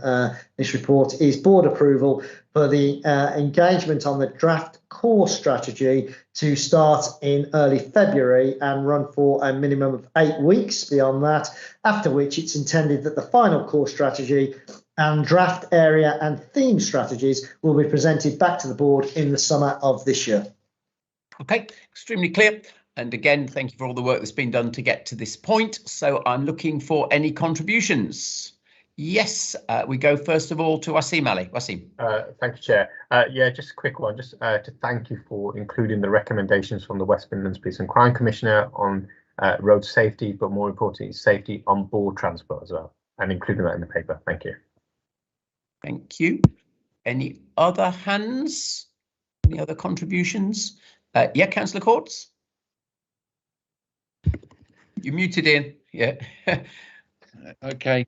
this report is board approval for the engagement on the draft core strategy to start in early February and run for a minimum of 8 weeks beyond that, after which it's intended that the final core strategy and draft area and theme strategies will be presented back to the board in the summer of this year. Okay, extremely clear. And again, thank you for all the work that's been done to get to this point. So I'm looking for any contributions. Yes, we go first of all to Wasim Ali. Wasim. Thank you, Chair. Yeah, just a quick one, just to thank you for including the recommendations from the West Midlands Police and Crime Commissioner on road safety, but more importantly, safety on board transport as well, and including that in the paper. Thank you. Thank you. Any other hands? Any other contributions? Yeah, Councillor Courts. You're muted in. Yeah. Okay.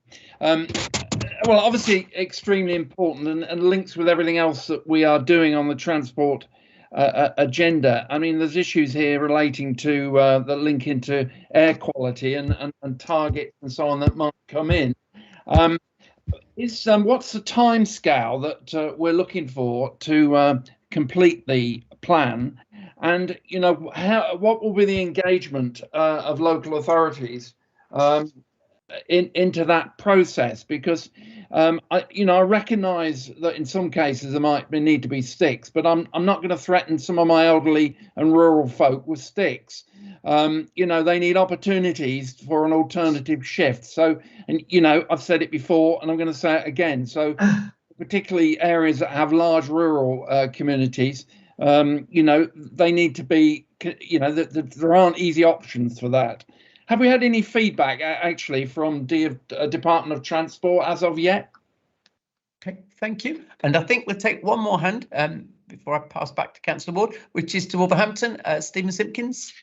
well, obviously extremely important and links with everything else that we are doing on the transport agenda. I mean, there's issues here relating to the link into air quality and targets and so on that might come in. What's the time scale that we're looking for to complete the plan? And, you know, what will be the engagement of local authorities into that process? Because I recognise that in some cases there might need to be sticks, but I'm not going to threaten some of my elderly and rural folk with sticks. They need opportunities for an alternative shift. So, and I've said it before, and I'm going to say it again. So, particularly areas that have large rural communities, they need to be, there aren't easy options for that. Have we had any feedback actually from Department of Transport as of yet? Okay, thank you. And I think we'll take one more hand before I pass back to Councillor Ward, which is to Wolverhampton, Stephen Simpkins.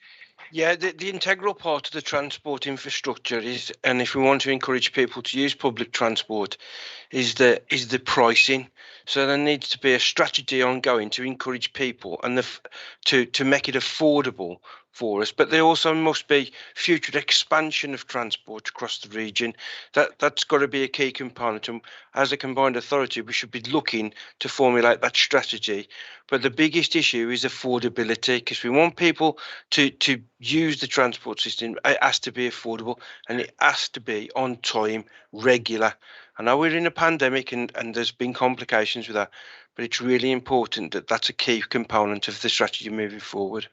Yeah, the integral part of the transport infrastructure is, and if we want to encourage people to use public transport, is the pricing. So there needs to be a strategy ongoing to encourage people and to make it affordable for us. But there also must be future expansion of transport across the region. That's got to be a key component. And as a combined authority, we should be looking to formulate that strategy. But the biggest issue is affordability, because we want people to use the transport system. It has to be affordable and it has to be on time, regular. I know we're in a pandemic and there's been complications with that, but it's really important that that's a key component of the strategy moving forward.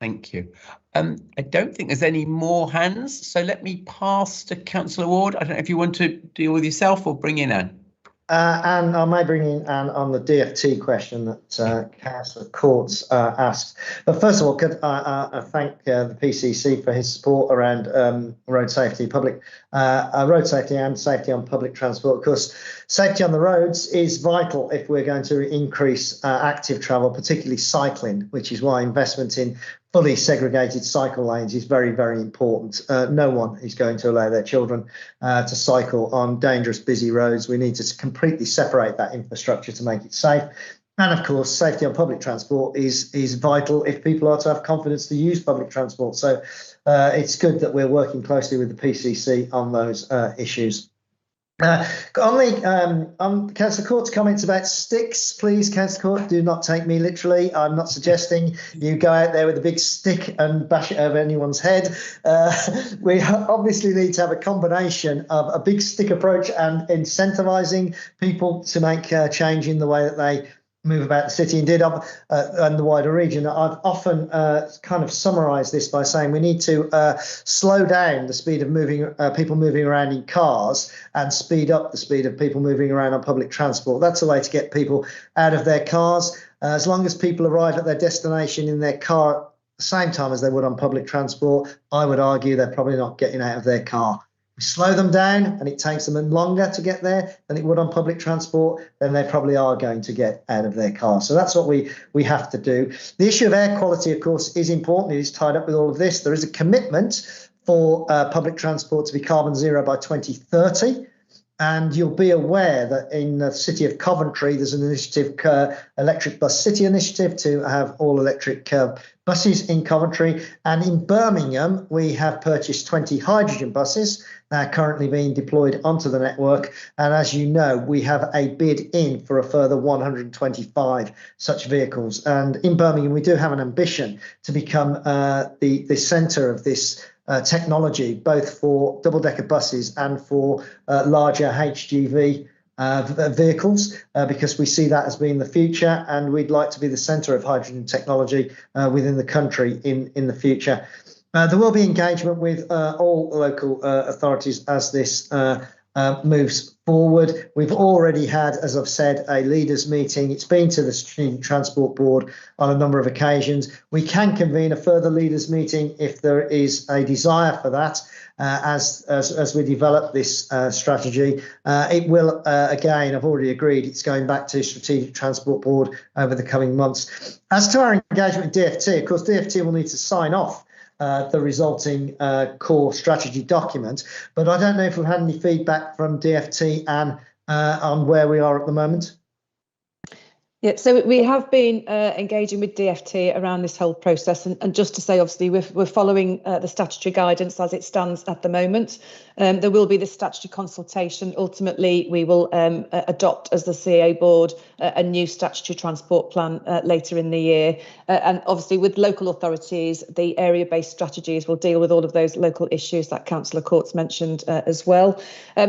Thank you. I don't think there's any more hands, so let me pass to Councillor Ward. I don't know if you want to deal with yourself or bring in Anne. And I may bring in Anne on the DFT question that Councillor Courts asked. But first of all, could I thank the PCC for his support around road safety and safety on public transport. Of course, safety on the roads is vital if we're going to increase active travel, particularly cycling, which is why investment in fully segregated cycle lanes is very, very important. No one is going to allow their children to cycle on dangerous, busy roads. We need to completely separate that infrastructure to make it safe. And of course, safety on public transport is vital if people are to have confidence to use public transport. So it's good that we're working closely with the PCC on those issues. On Councillor Court's comments about sticks, please, Councillor Court, do not take me literally. I'm not suggesting you go out there with a big stick and bash it over anyone's head. We obviously need to have a combination of a big stick approach and incentivising people to make change in the way that they move about the city and the wider region. I've often kind of summarised this by saying we need to slow down the speed of people moving around in cars and speed up the speed of people moving around on public transport. That's a way to get people out of their cars. As long as people arrive at their destination in their car at the same time as they would on public transport, I would argue they're probably not getting out of their car. We slow them down and it takes them longer to get there than it would on public transport, then they probably are going to get out of their car. So that's what we have to do. The issue of air quality, of course, is important. It is tied up with all of this. There is a commitment for public transport to be carbon zero by 2030. And you'll be aware that in the city of Coventry, there's an initiative, Electric Bus City Initiative, to have all electric buses in Coventry. And in Birmingham, we have purchased 20 hydrogen buses that are currently being deployed onto the network. And as you know, we have a bid in for a further 125 such vehicles. And in Birmingham, we do have an ambition to become the centre of this technology, both for double-decker buses and for larger HGV vehicles, because we see that as being the future, and we'd like to be the centre of hydrogen technology within the country in the future. There will be engagement with all local authorities as this moves forward. We've already had, as I've said, a leaders meeting. It's been to the Strategic Transport Board on a number of occasions. We can convene a further leaders meeting if there is a desire for that as we develop this strategy. It will, again, I've already agreed, it's going back to Strategic Transport Board over the coming months. As to our engagement with DFT, of course, DFT will need to sign off the resulting core strategy document. But I don't know if we've had any feedback from DFT and on where we are at the moment. Yeah, so we have been engaging with DFT around this whole process, and just to say, obviously, we're following the statutory guidance as it stands at the moment. There will be this statutory consultation. Ultimately, we will adopt as the CA board a new statutory transport plan later in the year. And obviously, with local authorities, the area-based strategies will deal with all of those local issues that Councillor Courts mentioned as well.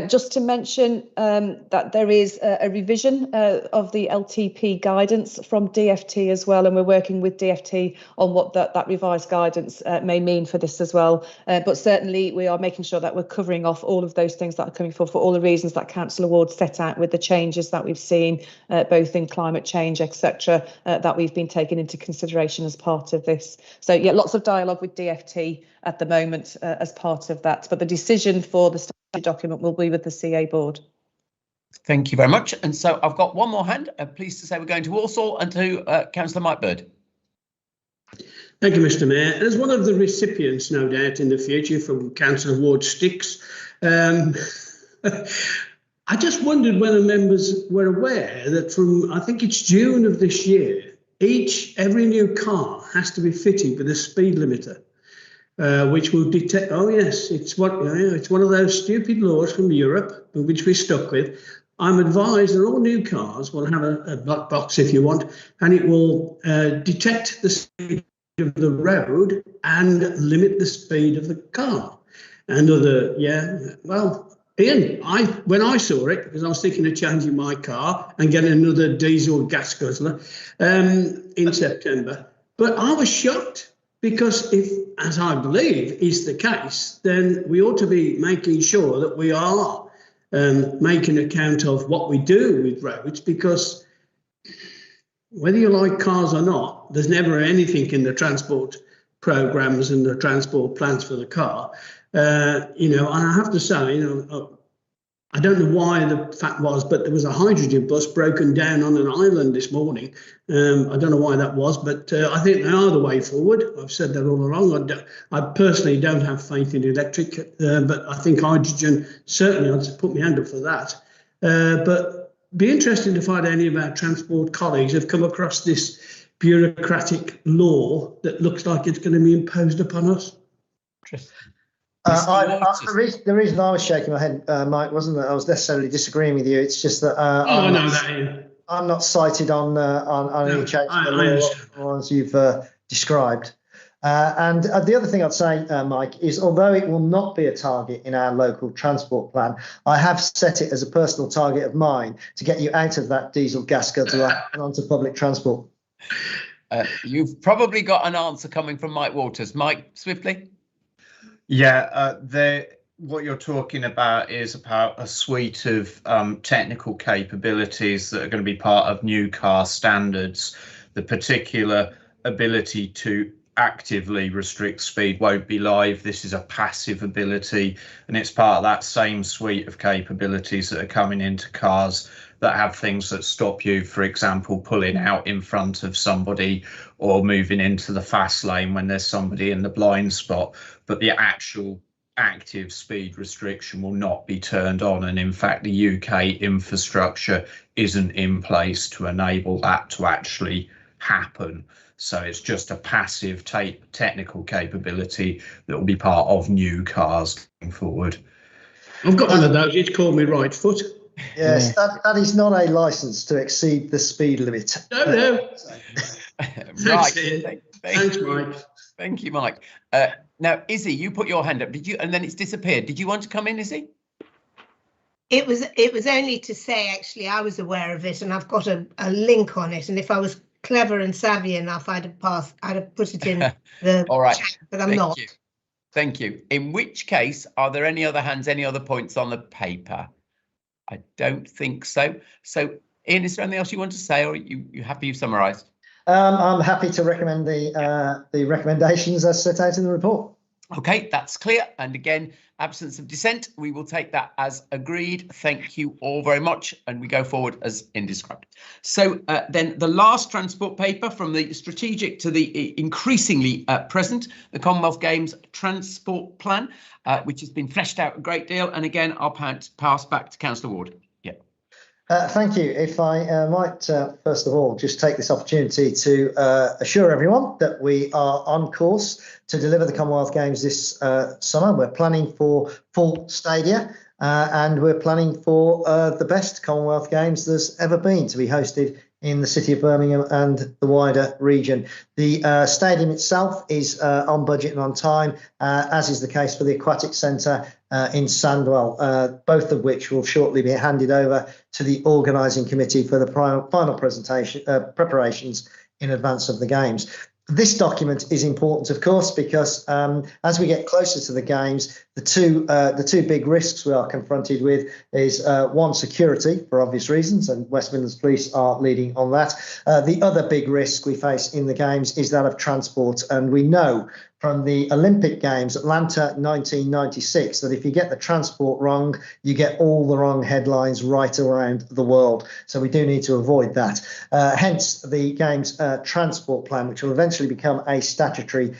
Just to mention that there is a revision of the LTP guidance from DFT as well, and we're working with DFT on what that revised guidance may mean for this as well. But certainly we are making sure that we're covering off all of those things that are coming forward for all the reasons that Councillor Ward set out, with the changes that we've seen both in climate change, etc., that we've been taking into consideration as part of this. So yeah, lots of dialogue with DFT at the moment as part of that, but the decision for the statutory document will be with the CA board. Thank you very much. And so I've got one more hand. Pleased to say we're going to Walsall and to Councillor Mike Bird. Thank you, Mr. Mayor. As one of the recipients, no doubt, in the future from Councillor Ward Sticks, I just wondered whether members were aware that from, I think it's June of this year, every new car has to be fitted with a speed limiter, which will detect. Oh yes, it's one of those stupid laws from Europe, which we're stuck with. I'm advised that all new cars will have a black box, if you want, and it will detect the speed of the road and limit the speed of the car. And well, Ian, when I saw it, because I was thinking of changing my car and getting another diesel gas guzzler in September, but I was shocked, because if, as I believe is the case, then we ought to be making sure that we are making account of what we do with roads, because whether you like cars or not, there's never anything in the transport programs and the transport plans for the car. And I have to say, I don't know why the fact was, but there was a hydrogen bus broken down on an island this morning. I don't know why that was, but I think they are the way forward. I've said that all along. I personally don't have faith in electric, but I think hydrogen, certainly I'd put my hand up for that. But be interesting to find any of our transport colleagues have come across this bureaucratic law that looks like it's going to be imposed upon us. The reason I was shaking my head, Mike, wasn't that I was necessarily disagreeing with you. It's just that I'm not cited on any change in the law as you've described. And the other thing I'd say, Mike, is although it will not be a target in our local transport plan, I have set it as a personal target of mine to get you out of that diesel gas guzzler and onto public transport. You've probably got an answer coming from Mike Waters. Mike, swiftly. Yeah, what you're talking about is about a suite of technical capabilities that are going to be part of new car standards. The particular ability to actively restrict speed won't be live. This is a passive ability, and it's part of that same suite of capabilities that are coming into cars that have things that stop you, for example, pulling out in front of somebody or moving into the fast lane when there's somebody in the blind spot. But the actual active speed restriction will not be turned on, and in fact the UK infrastructure isn't in place to enable that to actually happen. So it's just a passive technical capability that will be part of new cars going forward. I've got one of those. It's called me right foot. Yes, that is not a license to exceed the speed limit. No. Right. Thanks, Mike. Thank you, Mike. Now, Izzy, you put your hand up. Did you? And then it's disappeared. Did you want to come in, Izzy? It was only to say, actually, I was aware of it, and I've got a link on it. And if I was clever and savvy enough, I'd have put it in the all right. chat, but I'm not. Thank you. In which case, are there any other hands, any other points on the paper? I don't think so. So, Ian, is there anything else you want to say, or are you happy you've summarised? I'm happy to recommend the recommendations as set out in the report. Okay, that's clear. And again, absence of dissent, we will take that as agreed. Thank you all very much. And we go forward as indescribed. So then the last transport paper, from the strategic to the increasingly present, the Commonwealth Games transport plan, which has been fleshed out a great deal. And again, I'll pass back to Councillor Ward. Thank you. If I might, first of all, just take this opportunity to assure everyone that we are on course to deliver the Commonwealth Games this summer. We're planning for full stadia and we're planning for the best Commonwealth Games there's ever been to be hosted in the city of Birmingham and the wider region. The stadium itself is on budget and on time, as is the case for the Aquatic Centre in Sandwell, both of which will shortly be handed over to the organising committee for the final presentation preparations in advance of the Games. This document is important, of course, because as we get closer to the Games, the two big risks we are confronted with is one, security, for obvious reasons, and West Midlands Police are leading on that. The other big risk we face in the Games is that of transport, and we know from the Olympic Games, Atlanta 1996, that if you get the transport wrong, you get all the wrong headlines right around the world. So we do need to avoid that. Hence the Games transport plan, which will eventually become a statutory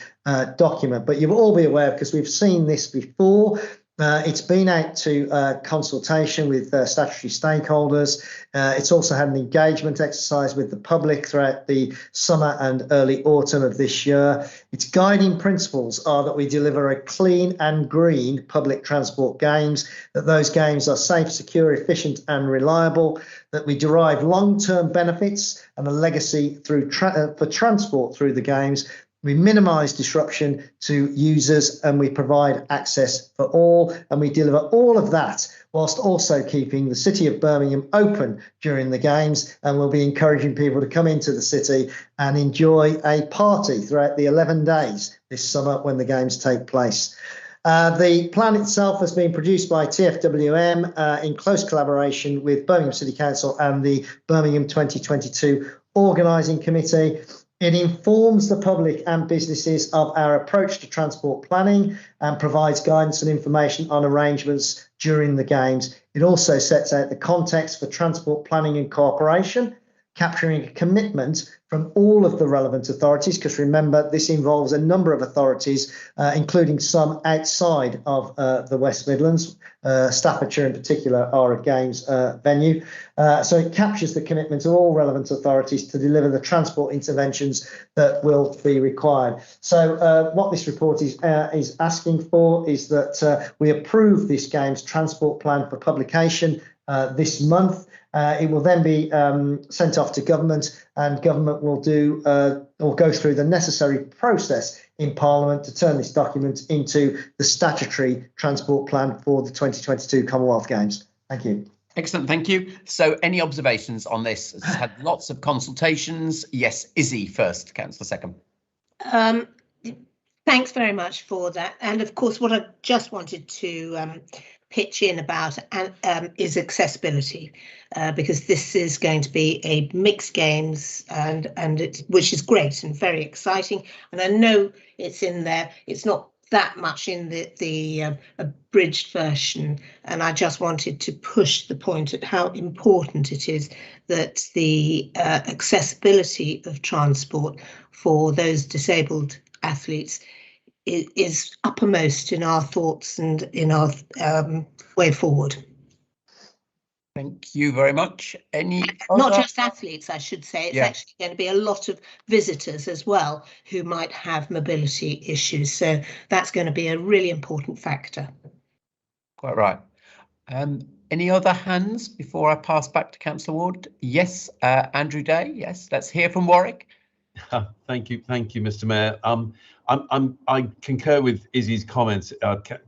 document. But you'll all be aware, because we've seen this before, it's been out to consultation with statutory stakeholders. It's also had an engagement exercise with the public throughout the summer and early autumn of this year. Its guiding principles are that we deliver a clean and green public transport Games, that those Games are safe, secure, efficient and reliable, that we derive long-term benefits and a legacy through for transport through the Games. We minimise disruption to users and we provide access for all, and we deliver all of that whilst also keeping the city of Birmingham open during the Games, and we'll be encouraging people to come into the city and enjoy a party throughout the 11 days this summer when the Games take place. The plan itself has been produced by TFWM in close collaboration with Birmingham City Council and the Birmingham 2022 Organising Committee. It informs the public and businesses of our approach to transport planning and provides guidance and information on arrangements during the Games. It also sets out the context for transport planning and cooperation, capturing a commitment from all of the relevant authorities, because remember, this involves a number of authorities, including some outside of the West Midlands. Staffordshire in particular are a Games venue. So it captures the commitment of all relevant authorities to deliver the transport interventions that will be required. So what this report is asking for is that we approve this Games transport plan for publication this month. It will then be sent off to government, and government will do or go through the necessary process in Parliament to turn this document into the statutory transport plan for the 2022 Commonwealth Games. Thank you. Excellent, thank you. So any observations on this? It's had lots of consultations. Yes, Izzy first, Councillor second. Thanks very much for that. And of course, what I just wanted to pitch in about is accessibility, because this is going to be a mixed Games, and which is great and very exciting. And I know it's in there. It's not that much in the abridged version, and I just wanted to push the point at how important it is that the accessibility of transport for those disabled athletes is uppermost in our thoughts and in our way forward. Thank you very much. Not just athletes, I should say. It's actually going to be a lot of visitors as well who might have mobility issues. So that's going to be a really important factor. Quite right. Any other hands before I pass back to Councillor Ward? Yes, Andrew Day. Yes, let's hear from Warwick. Thank you, Mr. Mayor. I concur with Izzy's comments,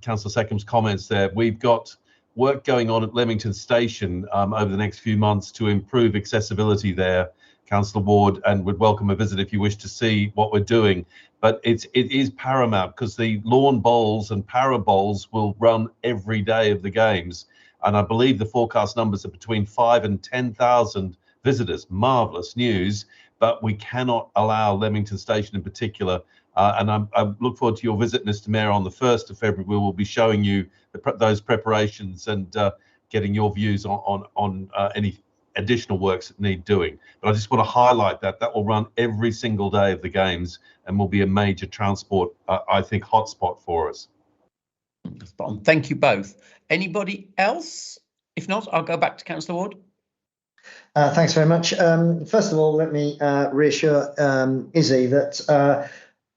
Councillor Seckham's comments there. We've got work going on at Leamington Station over the next few months to improve accessibility there, Councillor Ward, and would welcome a visit if you wish to see what we're doing. But it is paramount, because the lawn bowls and para bowls will run every day of the Games, and I believe the forecast numbers are between 5,000 and 10,000 visitors. Marvellous news, but we cannot allow Leamington Station in particular And I look forward to your visit, Mr. Mayor, on the 1st of February. We will be showing you those preparations and getting your views on any additional works that need doing. But I just want to highlight that will run every single day of the Games and will be a major transport, I think, hotspot for us. Thank you both. Anybody else? If not, I'll go back to Councillor Ward. Thanks very much. First of all, let me reassure Izzy that,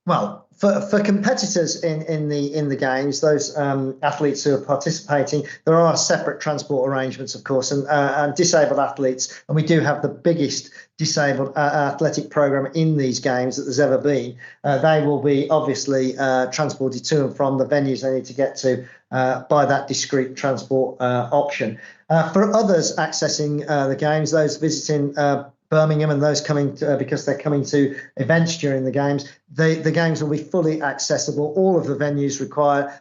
well, for competitors in the Games, those athletes who are participating, there are separate transport arrangements, of course, and disabled athletes, and we do have the biggest disabled athletic programme in these Games that there's ever been. They will be obviously transported to and from the venues they need to get to by that discrete transport option. For others accessing the Games, those visiting Birmingham and those coming to, because they're coming to events during the Games, the Games will be fully accessible. All of the venues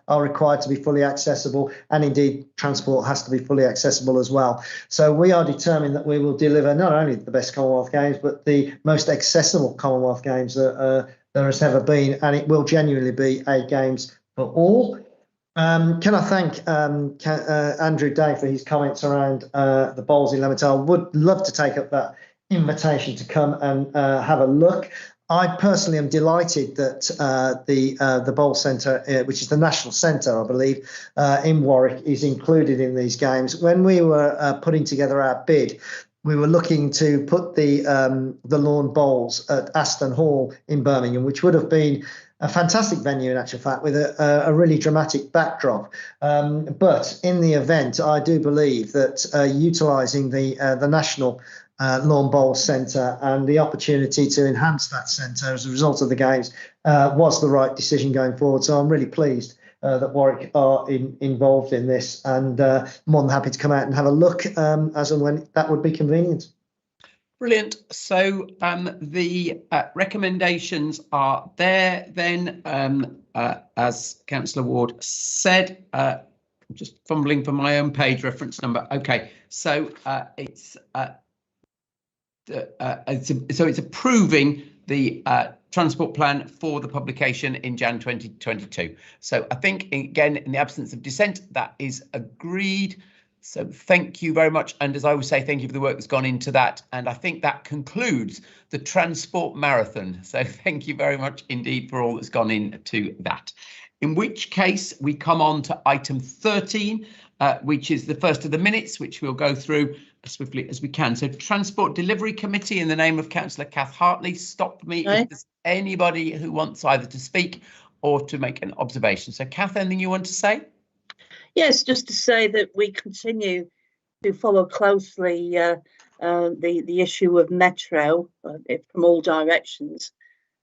are required to be fully accessible, and indeed transport has to be fully accessible as well. So we are determined that we will deliver not only the best Commonwealth Games, but the most accessible Commonwealth Games that there has ever been, and it will genuinely be a Games for all. Can I thank Andrew Day for his comments around the bowls in Lemmertal? Would love to take up that invitation to come and have a look. I personally am delighted that the Bowl Centre, which is the national centre, I believe, in Warwick, is included in these Games. When we were putting together our bid, we were looking to put the lawn bowls at Aston Hall in Birmingham, which would have been a fantastic venue in actual fact, with a really dramatic backdrop. But in the event, I do believe that utilising the national Lawn Bowls Centre and the opportunity to enhance that centre as a result of the Games was the right decision going forward. So I'm really pleased that Warwick are involved in this, and more than happy to come out and have a look as and when that would be convenient. Brilliant. So the recommendations are there then, as Councillor Ward said. I'm just fumbling for my own page reference number. Okay, so it's approving the transport plan for the publication in Jan 2022. So I think, again, in the absence of dissent, that is agreed. So thank you very much. And as I always say, thank you for the work that's gone into that. And I think that concludes the transport marathon. So thank you very much indeed for all that's gone into that. In which case we come on to item 13, which is the first of the minutes, which we'll go through as swiftly as we can. So Transport Delivery Committee, in the name of Councillor Kath Hartley, stop me if there's anybody who wants either to speak or to make an observation. So Kath, anything you want to say? Yes, just to say that we continue to follow closely the issue of metro from all directions,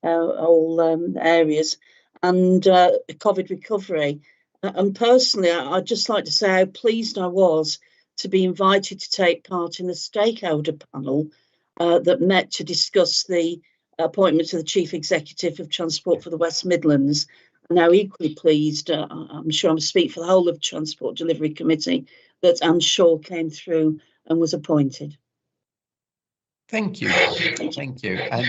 all areas, and COVID recovery. And personally, I'd just like to say how pleased I was to be invited to take part in the stakeholder panel that met to discuss the appointment of the Chief Executive of Transport for the West Midlands. I'm now equally pleased, I'm sure I'm speaking for the whole of Transport Delivery Committee, that Anne Shaw came through and was appointed. Thank you. Thank you. And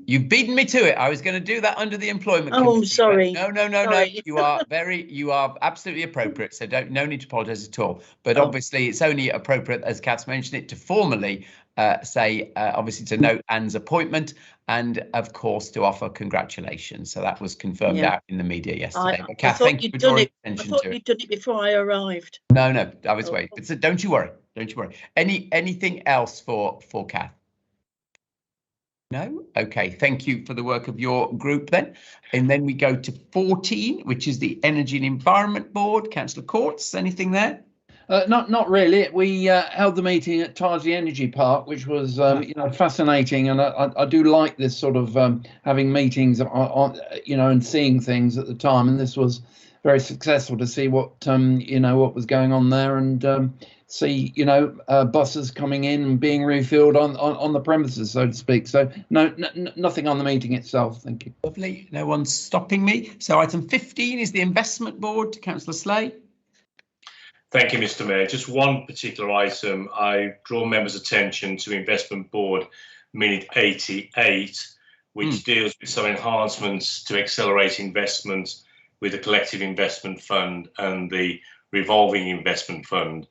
you've beaten me to it. I was going to do that under the employment committee. I'm sorry. No. You are absolutely appropriate. So no need to apologise at all. But obviously it's only appropriate, as Kath's mentioned it, to formally say, obviously, to note Anne's appointment and, of course, to offer congratulations. So that was confirmed out in the media yesterday. But Kath, thank you for drawing attention to it. I thought you'd done it before I arrived. No, I was waiting. But so don't you worry. Don't you worry. Anything else for Kath? No? Okay, thank you for the work of your group then. And then we go to 14, which is the Energy and Environment Board. Councillor Courts, anything there? Not really. We held the meeting at Tarsley Energy Park, which was fascinating, and I do like this sort of having meetings on and seeing things at the time. And this was very successful to see what what was going on there, and see buses coming in and being refilled on the premises, so to speak. So nothing on the meeting itself. Thank you. Lovely. No one's stopping me. So item 15 is the Investment Board. Councillor Slay. Thank you, Mr. Mayor. Just one particular item. I draw members' attention to Investment Board Minute 88, which deals with some enhancements to accelerate investment with the collective investment fund and the revolving investment fund.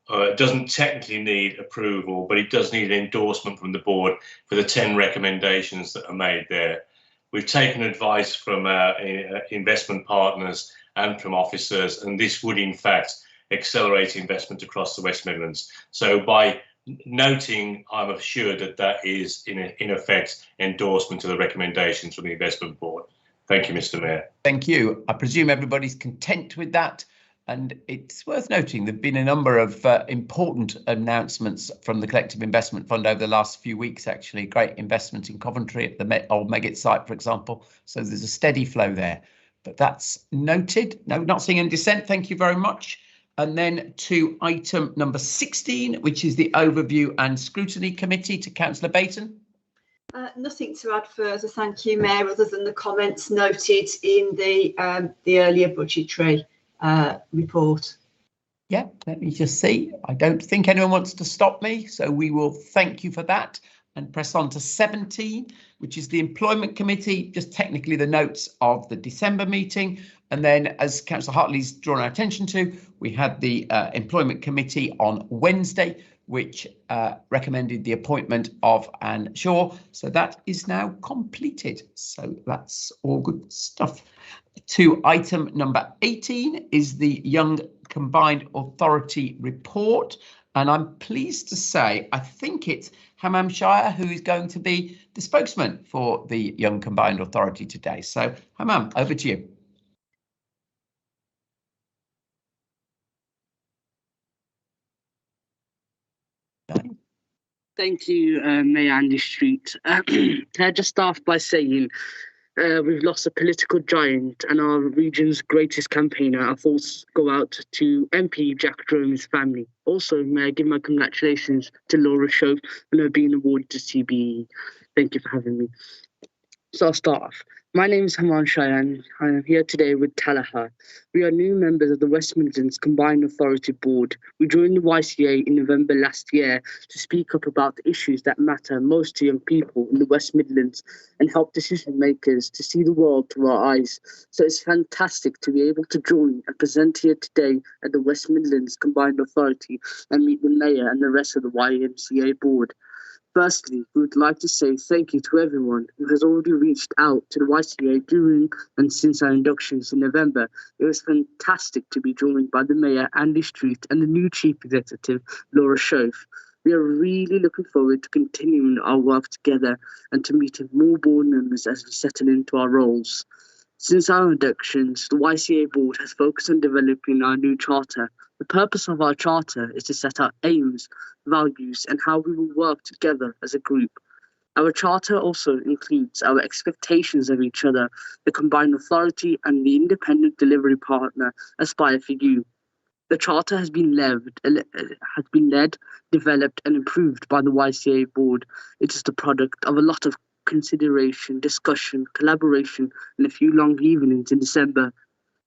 It doesn't technically need approval, but it does need an endorsement from the board for the 10 recommendations that are made there. We've taken advice from our investment partners and from officers, and this would in fact accelerate investment across the West Midlands. So by noting, I'm assured that that is in effect endorsement of the recommendations from the investment board. Thank you, Mr. Mayor. Thank you. I presume everybody's content with that. And it's worth noting there've been a number of important announcements from the Collective Investment Fund over the last few weeks, actually. Great investment in Coventry at the old Megget site, for example. So there's a steady flow there. But that's noted. No, not seeing any dissent. Thank you very much. And then to item number 16, which is the Overview and Scrutiny Committee, to Councillor Baton. Nothing to add further, thank you, Mayor, other than the comments noted in the earlier budgetary report. Yeah, let me just see. I don't think anyone wants to stop me, so we will thank you for that and press on to 17, which is the Employment Committee, just technically the notes of the December meeting. And then, as Councillor Hartley's drawn our attention to, we had the Employment Committee on Wednesday, which recommended the appointment of Anne Shaw. So that is now completed. So that's all good stuff. To item number 18 is the Young Combined Authority report. And I'm pleased to say, I think it's Hammam Shire who is going to be the spokesman for the Young Combined Authority today. So Hammam, over to you. Thank you, Mayor Andy Street. Can I just start by saying we've lost a political giant and our region's greatest campaigner. Our thoughts go out to MP Jack Dromey's family. Also, may I give my congratulations to Laura Shove on her being awarded to CBE. Thank you for having me. So I'll start off. My name is Haman Shayan. I am here today with Talaha. We are new members of the West Midlands Combined Authority Board. We joined the YCA in November last year to speak up about the issues that matter most to young people in the West Midlands and help decision makers to see the world through our eyes. So it's fantastic to be able to join and present here today at the West Midlands Combined Authority and meet the Mayor and the rest of the YMCA board. Firstly, we would like to say thank you to everyone who has already reached out to the YCA during and since our inductions in November. It was fantastic to be joined by the Mayor, Andy Street, and the new Chief Executive, Laura Shove. We are really looking forward to continuing our work together and to meeting more board members as we settle into our roles. Since our inductions, the YCA board has focused on developing our new charter. The purpose of our charter is to set out aims, values, and how we will work together as a group. Our charter also includes our expectations of each other, the combined authority, and the independent delivery partner, Aspire for You. The charter has been led, developed, and improved by the YCA board. It is the product of a lot of consideration, discussion, collaboration, and a few long evenings in December.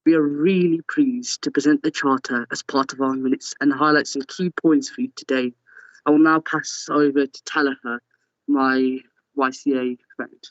We are really pleased to present the charter as part of our minutes and highlight some key points for you today. I will now pass over to Talaha, my YCA friend.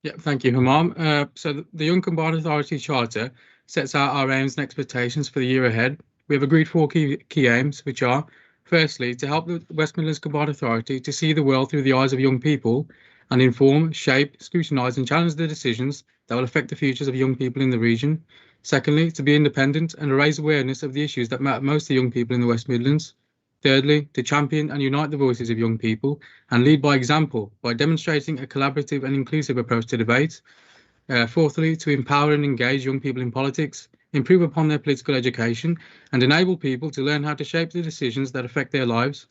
Yeah, thank you, Hammam. So the Young Combined Authority Charter sets out our aims and expectations for the year ahead. We have agreed 4 key aims, which are, firstly, to help the West Midlands Combined Authority to see the world through the eyes of young people and inform, shape, scrutinise and challenge the decisions that will affect the futures of young people in the region. Secondly, to be independent and raise awareness of the issues that matter most to young people in the West Midlands. Thirdly, to champion and unite the voices of young people and lead by example by demonstrating a collaborative and inclusive approach to debate. Fourthly, to empower and engage young people in politics, improve upon their political education and enable people to learn how to shape the decisions that affect their lives.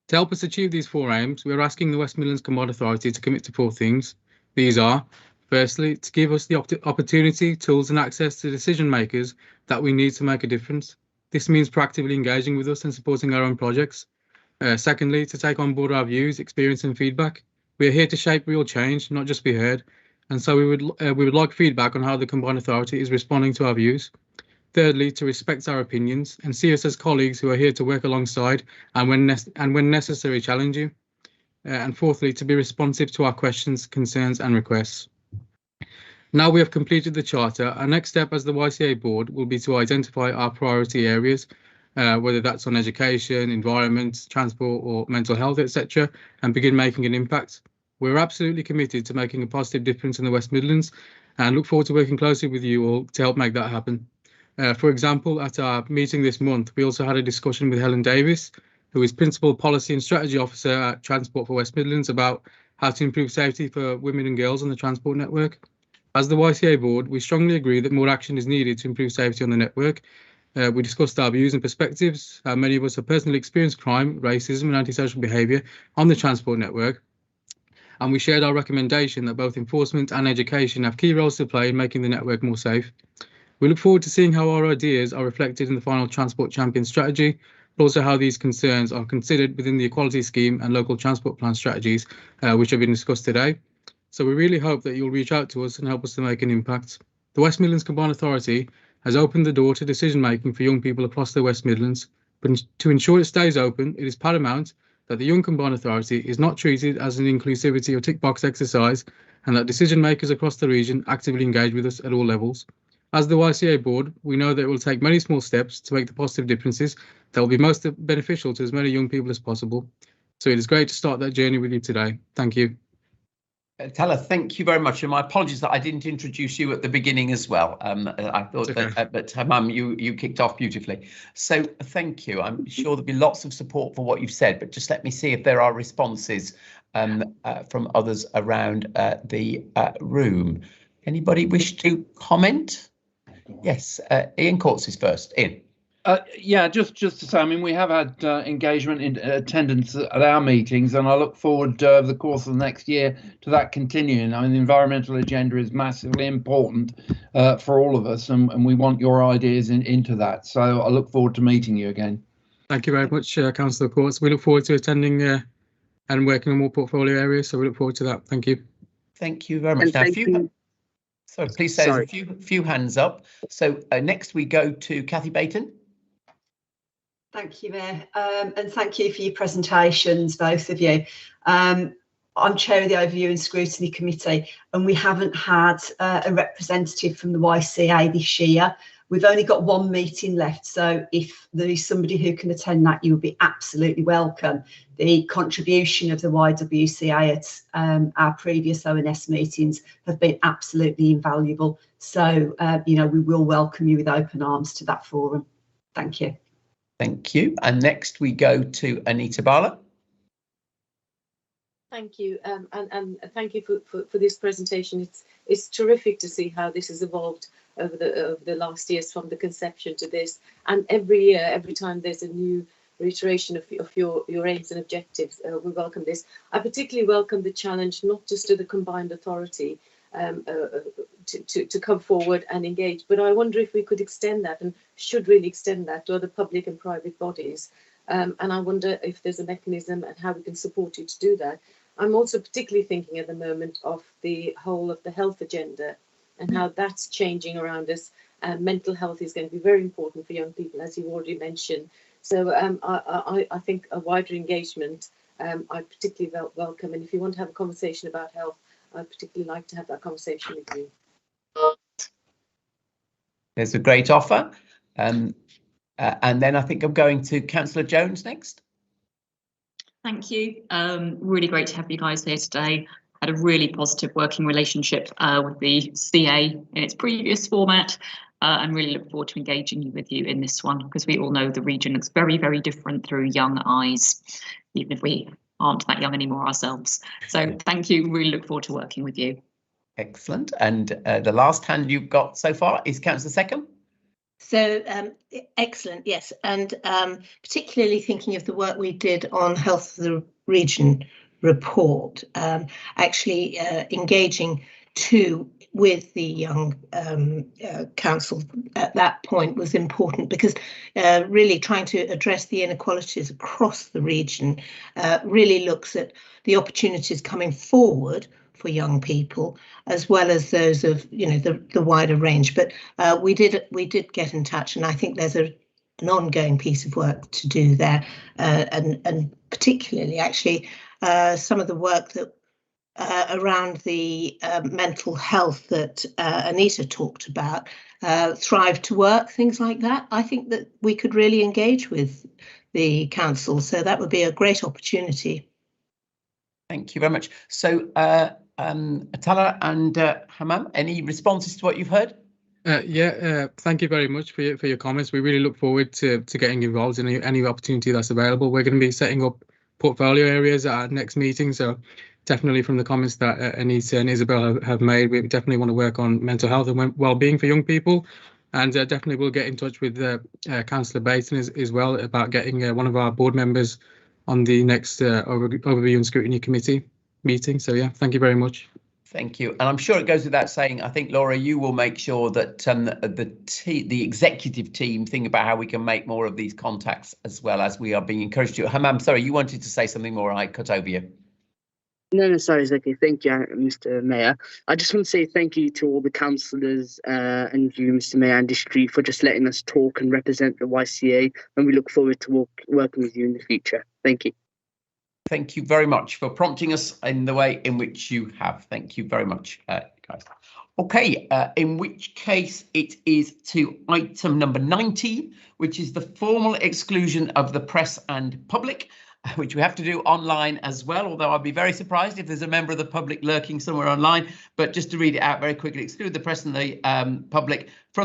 To help us achieve these 4 aims, we are asking the West Midlands Combined Authority to commit to 4 things. These are, firstly, to give us the opportunity, tools and access to decision makers that we need to make a difference. This means proactively engaging with us and supporting our own projects. Secondly, to take on board our views, experience and feedback. We are here to shape real change, not just be heard. And so we would like feedback on how the Combined Authority is responding to our views. Thirdly, to respect our opinions and see us as colleagues who are here to work alongside and when necessary challenge you. and fourthly, to be responsive to our questions, concerns and requests. Now we have completed the charter, our next step as the YCA board will be to identify our priority areas, whether that's on education, environment, transport or mental health, etc., and begin making an impact. We're absolutely committed to making a positive difference in the West Midlands and look forward to working closely with you all to help make that happen. For example, at our meeting this month, we also had a discussion with Helen Davis, who is Principal Policy and Strategy Officer at Transport for West Midlands, about how to improve safety for women and girls on the transport network. As the YCA board, we strongly agree that more action is needed to improve safety on the network. We discussed our views and perspectives. Many of us have personally experienced crime, racism and antisocial behaviour on the transport network. And we shared our recommendation that both enforcement and education have key roles to play in making the network more safe. We look forward to seeing how our ideas are reflected in the final Transport Champion strategy, but also how these concerns are considered within the equality scheme and local transport plan strategies, which have been discussed today. So we really hope that you'll reach out to us and help us to make an impact. The West Midlands Combined Authority has opened the door to decision making for young people across the West Midlands, but to ensure it stays open, it is paramount that the Young Combined Authority is not treated as an inclusivity or tick box exercise, and that decision makers across the region actively engage with us at all levels. As the YCA board, we know that it will take many small steps to make the positive differences that will be most beneficial to as many young people as possible. So it is great to start that journey with you today. Thank you. Tella, thank you very much, and my apologies that I didn't introduce you at the beginning as well. I thought that, but Mum, you kicked off beautifully. So thank you. I'm sure there'll be lots of support for what you've said, but just let me see if there are responses from others around the room. Anybody wish to comment? Yes, Ian Courts is first. Ian. Yeah, just to say, I mean, we have had engagement in attendance at our meetings, and I look forward over the course of the next year to that continuing. I mean, the environmental agenda is massively important for all of us, and we want your ideas into that. So I look forward to meeting you again. Thank you very much, Councillor Courts. We look forward to attending and working on more portfolio areas, so we look forward to that. Thank you. Thank you very much. Now, sorry, please say there's a few hands up. So next we go to Kathy Bayton. Thank you, Mayor, and thank you for your presentations, both of you. I'm chair of the Overview and Scrutiny Committee, and we haven't had a representative from the YCA this year. We've only got one meeting left, so if there is somebody who can attend that, you would be absolutely welcome. The contribution of the YWCA at our previous ONS meetings have been absolutely invaluable. So, you know, we will welcome you with open arms to that forum. Thank you. Thank you. And next we go to Anita Barlow. Thank you, and thank you for this presentation. It's terrific to see how this has evolved over the last years, from the conception to this. And every year, every time there's a new reiteration of your aims and objectives, we welcome this. I particularly welcome the challenge, not just to the Combined Authority, to come forward and engage, but I wonder if we could extend that, and should really extend that, to other public and private bodies. And I wonder if there's a mechanism and how we can support you to do that. I'm also particularly thinking at the moment of the whole of the health agenda and how that's changing around us. Mental health is going to be very important for young people, as you've already mentioned. So I think a wider engagement I particularly welcome. And if you want to have a conversation about health, I'd particularly like to have that conversation with you. There's a great offer. And then I think I'm going to Councillor Jones next. Thank you. Really great to have you guys here today. Had a really positive working relationship with the CA in its previous format, and really look forward to engaging with you in this one, because we all know the region looks very, very different through young eyes, even if we aren't that young anymore ourselves. So thank you. Really look forward to working with you. Excellent. And the last hand you've got so far is Councillor Seckham. So excellent, yes, and particularly thinking of the work we did on Health of the Region report, actually engaging with the young council at that point was important, because really trying to address the inequalities across the region really looks at the opportunities coming forward for young people, as well as those of, you know, the wider range. But we did get in touch, and I think there's an ongoing piece of work to do there, and particularly actually some of the work that around the mental health that Anita talked about, Thrive to Work, things like that. I think that we could really engage with the council, so that would be a great opportunity. Thank you very much. So Atala and Hammam, any responses to what you've heard? Thank you very much for your comments. We really look forward to getting involved in any opportunity that's available. We're going to be setting up portfolio areas at our next meeting, so definitely from the comments that Anita and Isabel have made, we definitely want to work on mental health and well-being for young people, and definitely we'll get in touch with Councillor Baton as well about getting one of our board members on the next Overview and Scrutiny Committee meeting. So yeah, thank you very much. Thank you. And I'm sure it goes without saying, I think, Laura, you will make sure that the executive team think about how we can make more of these contacts as well, as we are being encouraged to. Hammam, sorry, you wanted to say something more. I cut over you. No, sorry, it's okay. Thank you, Mr. Mayor. I just want to say thank you to all the councillors and you, Mr. Mayor Andy Street, for just letting us talk and represent the YCA, and we look forward to working with you in the future. Thank you. Thank you very much for prompting us in the way in which you have. Thank you very much, guys. Okay, in which case it is to item number 19, which is the formal exclusion of the press and public, which we have to do online as well, although I'd be very surprised if there's a member of the public lurking somewhere online. But just to read it out very quickly, exclude the press and the public from